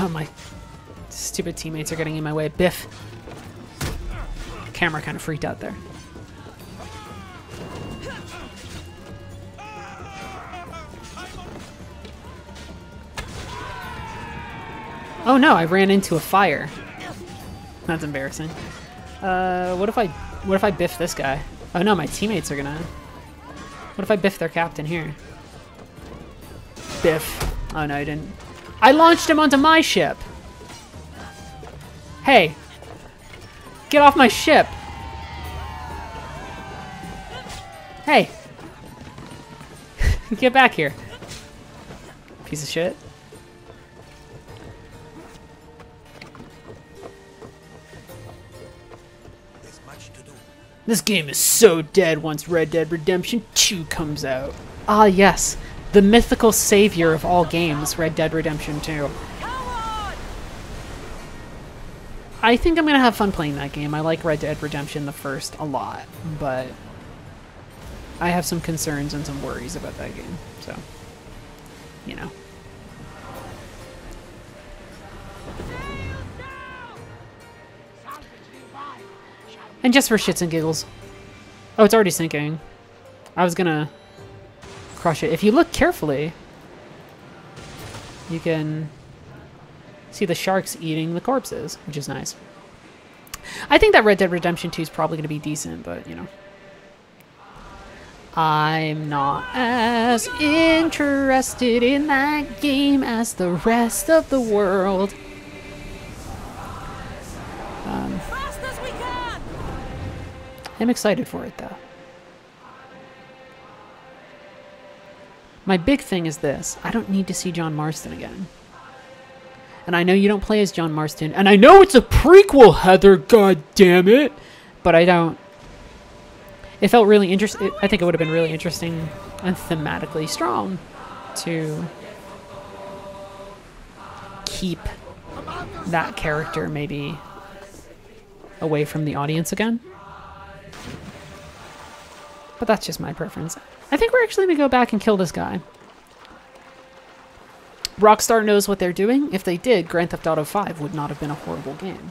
Oh, my stupid teammates are getting in my way. Biff. Camera kind of freaked out there. Oh no, I ran into a fire. That's embarrassing. What if I biff this guy? Oh no, my teammates are gonna... What if I biff their captain here? Biff. Oh no, I didn't. I launched him onto my ship! Hey! Get off my ship! Hey! Get back here. Piece of shit. This game is so dead once Red Dead Redemption 2 comes out. Ah yes, the mythical savior of all games, Red Dead Redemption 2. I think I'm gonna have fun playing that game. I like Red Dead Redemption the first a lot, but I have some concerns and some worries about that game, so, you know. And just for shits and giggles. Oh, it's already sinking. I was gonna crush it. If you look carefully, you can see the sharks eating the corpses, which is nice. I think that Red Dead Redemption 2 is probably gonna be decent, but, you know. I'm not as interested in that game as the rest of the world. I'm excited for it, though. My big thing is this. I don't need to see John Marston again. And I know you don't play as John Marston. And I know it's a prequel, Heather, god damn it! But I don't... It felt really interesting. I think it would have been really interesting and thematically strong to keep that character maybe away from the audience again. But that's just my preference. I think we're actually going to go back and kill this guy. Rockstar knows what they're doing. If they did, Grand Theft Auto 5 would not have been a horrible game.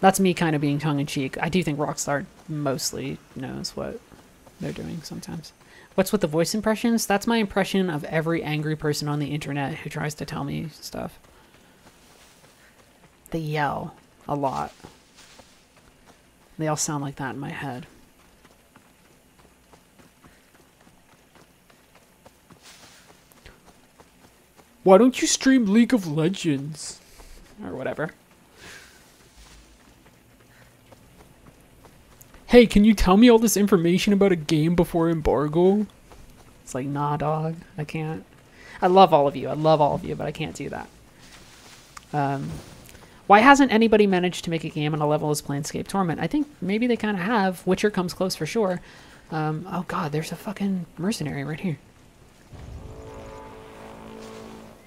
That's me kind of being tongue-in-cheek. I do think Rockstar mostly knows what they're doing sometimes. What's with the voice impressions? That's my impression of every angry person on the internet who tries to tell me stuff. They yell a lot. They all sound like that in my head. Why don't you stream League of Legends? Or whatever. Hey, can you tell me all this information about a game before embargo? It's like, nah, dog. I can't. I love all of you. But I can't do that. Why hasn't anybody managed to make a game on a level as Planescape Torment? I think maybe they kind of have. Witcher comes close for sure. Oh god, there's a fucking mercenary right here.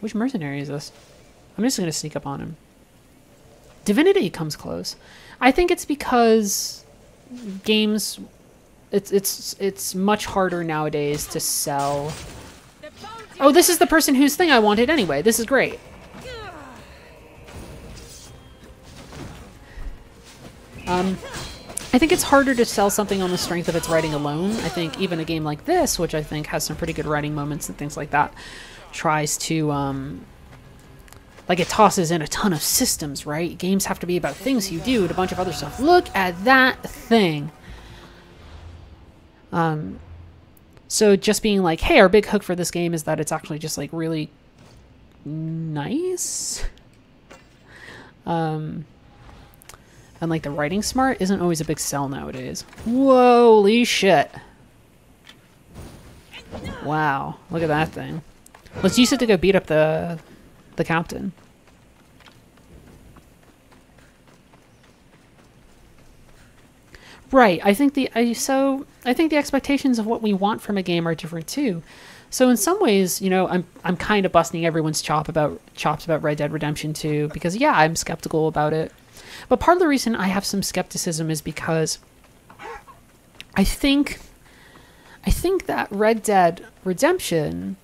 Which mercenary is this? I'm just gonna sneak up on him. Divinity comes close. I think it's because games, it's much harder nowadays to sell. Oh, this is the person whose thing I wanted anyway. This is great. I think it's harder to sell something on the strength of its writing alone. I think even a game like this, which I think has some pretty good writing moments and things like that, tries to, like, it tosses in a ton of systems, right? Games have to be about things you do and a bunch of other stuff. Look at that thing! So just being like, hey, our big hook for this game is that it's actually just, like, really nice? And, like, the writing smart isn't always a big sell nowadays. Holy shit. Wow. Look at that thing. Let's use it to go beat up the captain. Right. I think the expectations of what we want from a game are different too. So in some ways, you know, I'm kind of busting everyone's chops about Red Dead Redemption 2 because yeah, I'm skeptical about it. But part of the reason I have some skepticism is because I think that Red Dead Redemption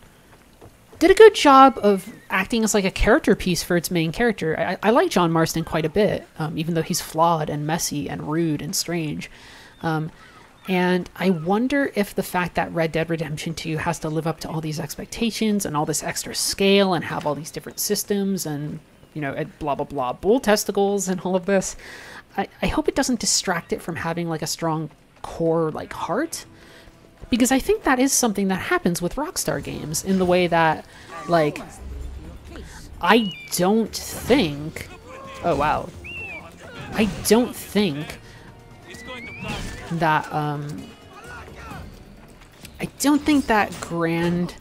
did a good job of acting as like a character piece for its main character. I like John Marston quite a bit, even though he's flawed and messy and rude and strange. And I wonder if the fact that Red Dead Redemption 2 has to live up to all these expectations and all this extra scale and have all these different systems and, you know, blah, blah, blah, bull testicles and all of this, I hope it doesn't distract it from having like a strong core like heart. Because I think that is something that happens with Rockstar games in the way that, like, I don't think... Oh, wow. I don't think that, I don't think that Grand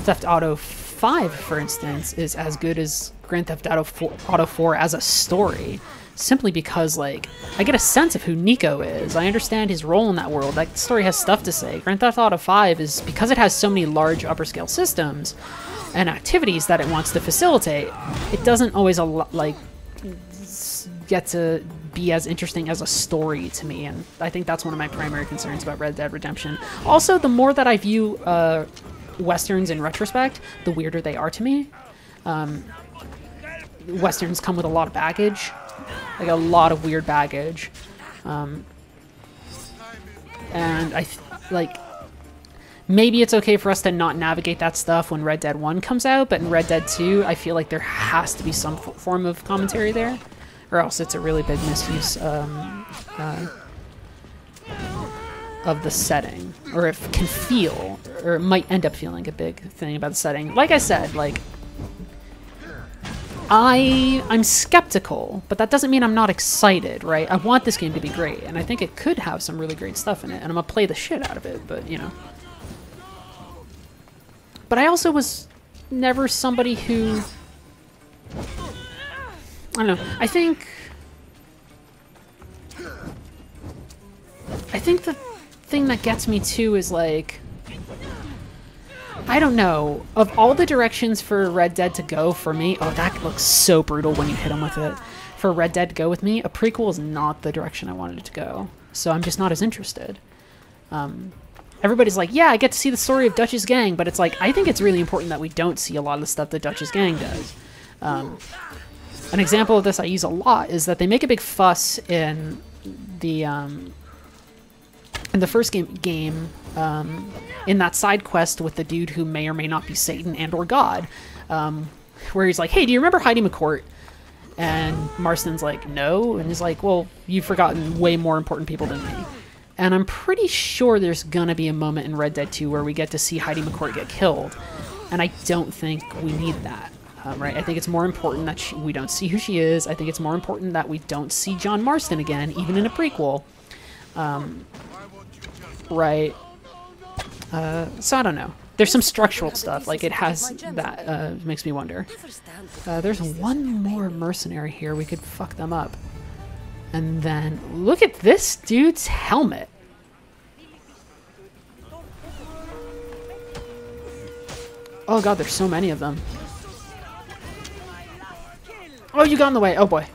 Theft Auto 5, for instance, is as good as Grand Theft Auto 4 as a story. Simply because, like, I get a sense of who Nico is. I understand his role in that world. That story has stuff to say. Grand Theft Auto 5 is, because it has so many large upper-scale systems and activities that it wants to facilitate, it doesn't always, like, get to be as interesting as a story to me. And I think that's one of my primary concerns about Red Dead Redemption. Also, the more that I view Westerns in retrospect, the weirder they are to me. Westerns come with a lot of baggage. Like a lot of weird baggage, and like maybe it's okay for us to not navigate that stuff when Red Dead 1 comes out, but in Red Dead 2 I feel like there has to be some form of commentary there, or else it's a really big misuse of the setting, or it can feel, or it might end up feeling a big thing about the setting. Like I said, like, I'm skeptical, but that doesn't mean I'm not excited, right? I want this game to be great, and I think it could have some really great stuff in it, and I'm gonna play the shit out of it, but, you know. But I also was never somebody who... I don't know, I think the thing that gets me too is, like... I don't know. Of all the directions for Red Dead to go for me... Oh, that looks so brutal when you hit him with it. For Red Dead to go with me, a prequel is not the direction I wanted it to go. So I'm just not as interested. Everybody's like, yeah, I get to see the story of Dutch's gang, but it's like, I think it's really important that we don't see a lot of the stuff that Dutch's gang does. An example of this I use a lot is that they make a big fuss in the first game in that side quest with the dude who may or may not be Satan and or God, where he's like, hey, do you remember Heidi McCourt? And Marston's like, no. And he's like, well, you've forgotten way more important people than me. And I'm pretty sure there's gonna be a moment in Red Dead 2 where we get to see Heidi McCourt get killed. And I don't think we need that. Right? I think it's more important that we don't see who she is. I think it's more important that we don't see John Marston again, even in a prequel. Right. So I don't know. There's some structural stuff. Like, it has that makes me wonder. There's one more mercenary here. We could fuck them up. And then, look at this dude's helmet. Oh god, there's so many of them. Oh, you got in the way. Oh boy.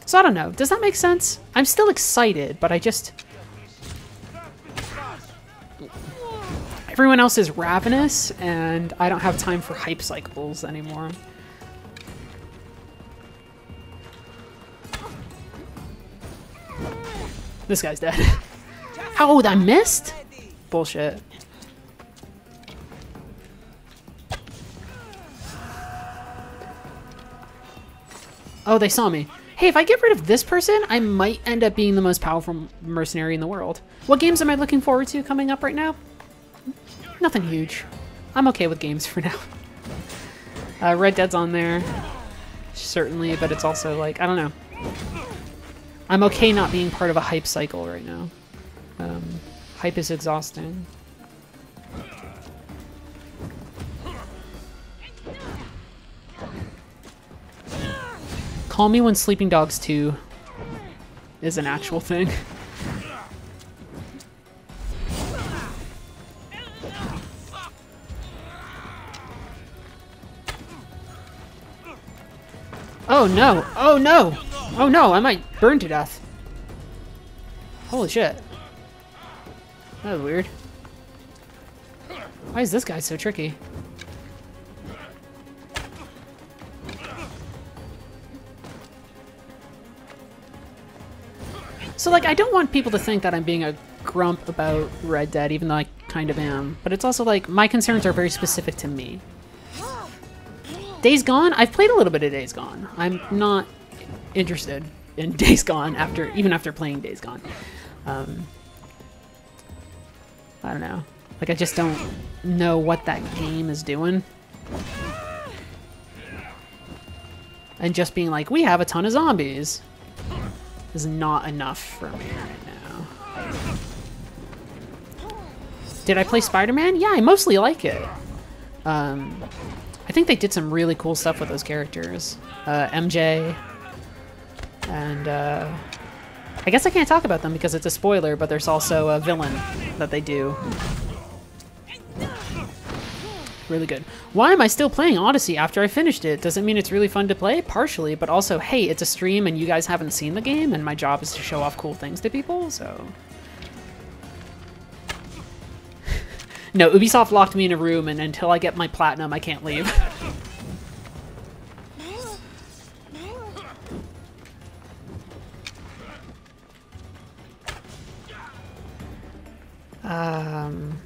So I don't know. Does that make sense? I'm still excited, but I just... Everyone else is ravenous, and I don't have time for hype cycles anymore. This guy's dead. Oh, I missed? Bullshit. Oh, they saw me. Hey, if I get rid of this person, I might end up being the most powerful mercenary in the world. What games am I looking forward to coming up right now? Nothing huge. I'm okay with games for now. Red Dead's on there. Certainly, but it's also like, I don't know. I'm okay not being part of a hype cycle right now. Hype is exhausting. Call me when Sleeping Dogs 2 is an actual thing. Oh no! Oh no! Oh no! I might burn to death. Holy shit. That was weird. Why is this guy so tricky? So, like, I don't want people to think that I'm being a grump about Red Dead, even though I kind of am. But it's also, like, my concerns are very specific to me. Days Gone? I've played a little bit of Days Gone. I'm not interested in Days Gone even after playing Days Gone. I don't know. Like, I just don't know what that game is doing. And just being like, we have a ton of zombies is not enough for me right now. Did I play Spider-Man? Yeah, I mostly like it. I think they did some really cool stuff with those characters. MJ. And, I guess I can't talk about them because it's a spoiler, but there's also a villain that they do. Really good. Why am I still playing Odyssey after I finished it? Does it mean it's really fun to play? Partially, but also, hey, it's a stream and you guys haven't seen the game, and my job is to show off cool things to people, so... No, Ubisoft locked me in a room, and until I get my platinum, I can't leave.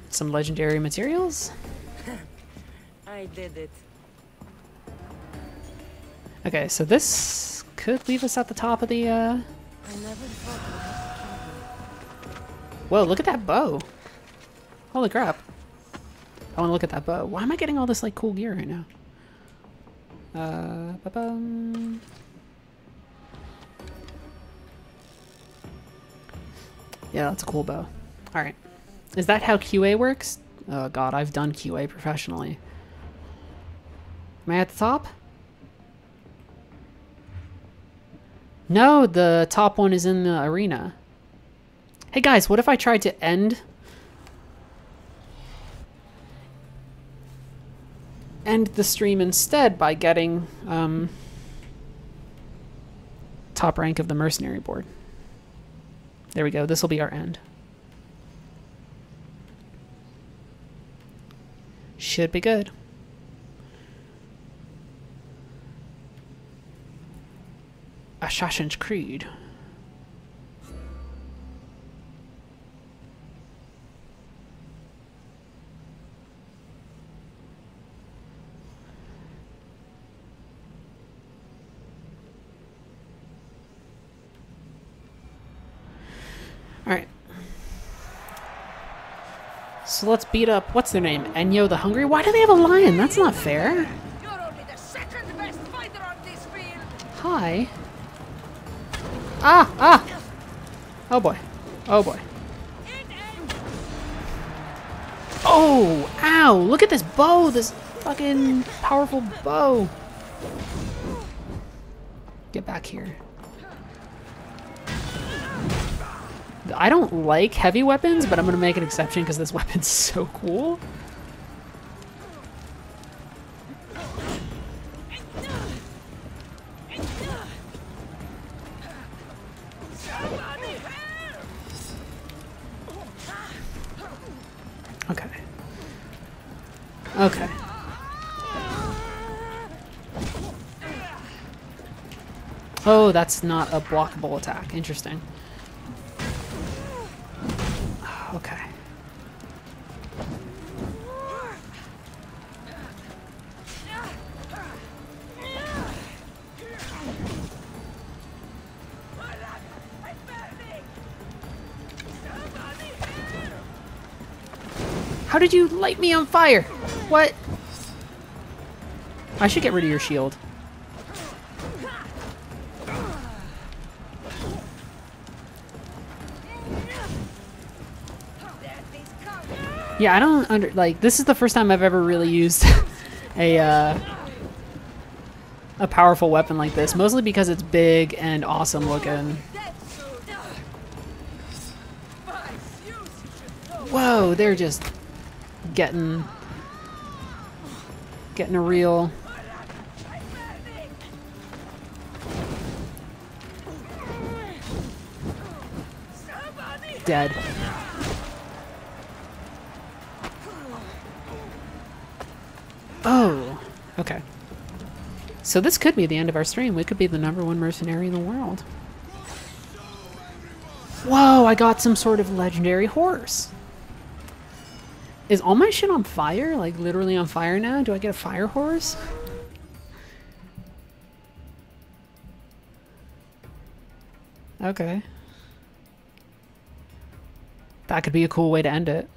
Some legendary materials? I did it. Okay, so this could leave us at the top of the, I never thought it would have killed me. Whoa, look at that bow. Holy crap. I want to look at that bow. Why am I getting all this, like, cool gear right now? Ba-bum. Yeah, that's a cool bow. Alright. Is that how QA works? Oh god, I've done QA professionally. Am I at the top? No, the top one is in the arena. Hey guys, what if I tried to end the stream instead by getting top rank of the mercenary board? There we go. This will be our end. Should be good. Assassin's Creed. Alright. So let's beat up, what's their name? Enyo the Hungry? Why do they have a lion? That's not fair. You're only the second best fighter on this field. Hi. Ah! Oh boy. Oh boy. Oh! Ow! Look at this bow! This fucking powerful bow! Get back here. I don't like heavy weapons, but I'm gonna make an exception because this weapon's so cool. Okay. Okay. Oh, that's not a blockable attack. Interesting. Okay. How did you light me on fire? What? I should get rid of your shield. Yeah, I don't like, this is the first time I've ever really used a powerful weapon like this, mostly because it's big and awesome looking. Whoa, they're just getting a real dead. Oh, okay. So this could be the end of our stream. We could be the #1 mercenary in the world. Whoa, I got some sort of legendary horse. Is all my shit on fire? Like literally on fire now? Do I get a fire horse? Okay. That could be a cool way to end it.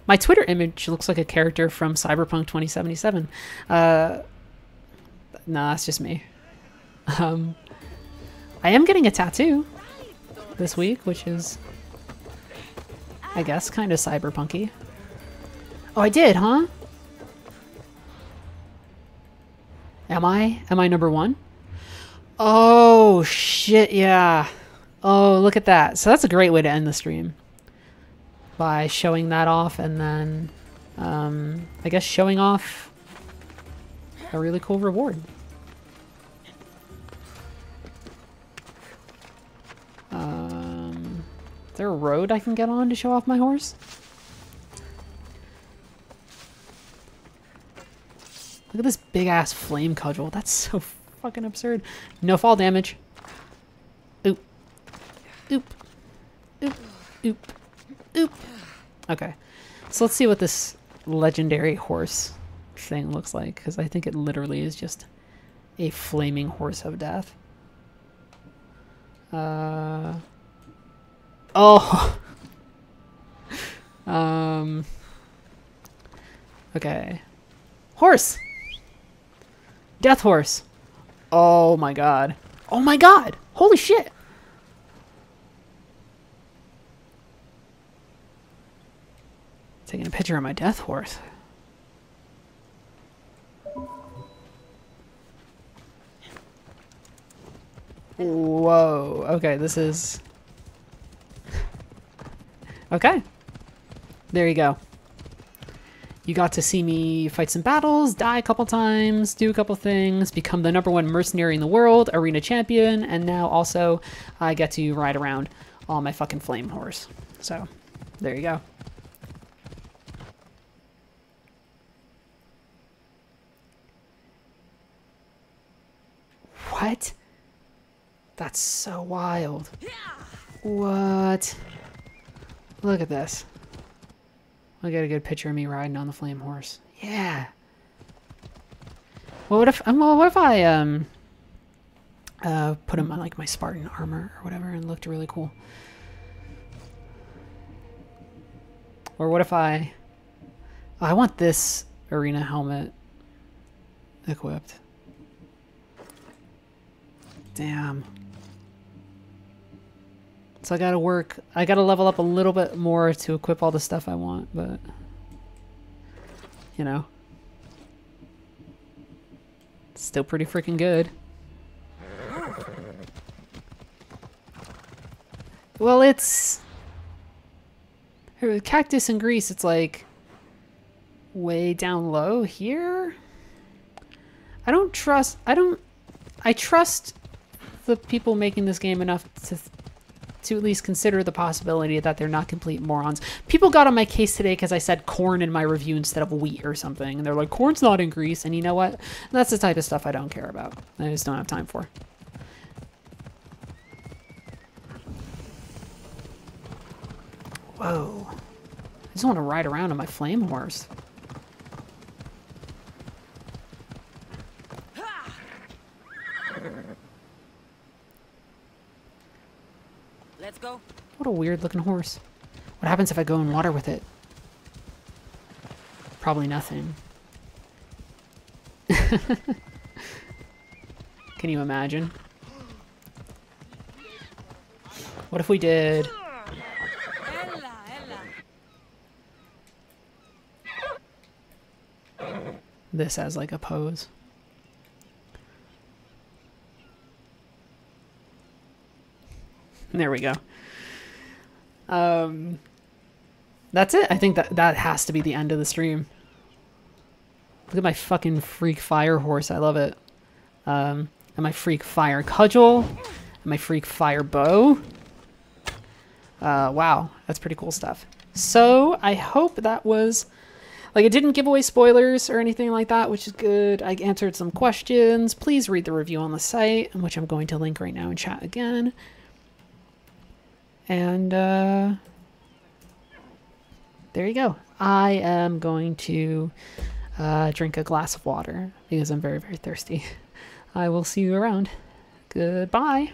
My Twitter image looks like a character from Cyberpunk 2077. Nah, that's just me. I am getting a tattoo this week, which is, I guess, kind of cyberpunky. Oh, I did, huh? Am I #1? Oh, shit, yeah. Oh, look at that. So that's a great way to end the stream. By showing that off and then, I guess showing off a really cool reward. Is there a road I can get on to show off my horse? Look at this big ass flame cudgel. That's so fucking absurd. No fall damage. Oop. Oop. Oop. Oop. Oop. Okay. So let's see what this legendary horse thing looks like, because I think it literally is just a flaming horse of death. Oh. Okay. Horse. Death horse. Oh my god. Oh my god. Holy shit. Taking a picture of my death horse. Whoa. Okay, this is... Okay. There you go. You got to see me fight some battles, die a couple times, do a couple things, become the #1 mercenary in the world, arena champion, and now also I get to ride around on my fucking flame horse. So, there you go. What? That's so wild. What? Look at this. I'll get a good picture of me riding on the flame horse. Yeah. Well, what if I put him on like my Spartan armor or whatever and looked really cool? Or what if I want this arena helmet equipped. Damn. So I gotta level up a little bit more to equip all the stuff I want, but you know. It's still pretty freaking good. Well, it's Cactus in Greece, it's like way down low here. I trust the people making this game enough to at least consider the possibility that they're not complete morons. People got on my case today because I said corn in my review instead of wheat or something. And they're like, corn's not in Greece. And you know what? That's the type of stuff I don't care about. I just don't have time for. Whoa. I just want to ride around on my flame horse. Let's go. What a weird looking horse. What happens if I go in water with it? Probably nothing. Can you imagine? What if we did... this as like a pose? There we go. That's it. I think that has to be the end of the stream. Look at my fucking freak fire horse. I love it. And my freak fire cudgel. And my freak fire bow. Wow. That's pretty cool stuff. So I hope that was... like, it didn't give away spoilers or anything like that, which is good. I answered some questions. Please read the review on the site, which I'm going to link right now in chat again. And there you go. I am going to drink a glass of water because I'm very, very thirsty. I will see you around. Goodbye.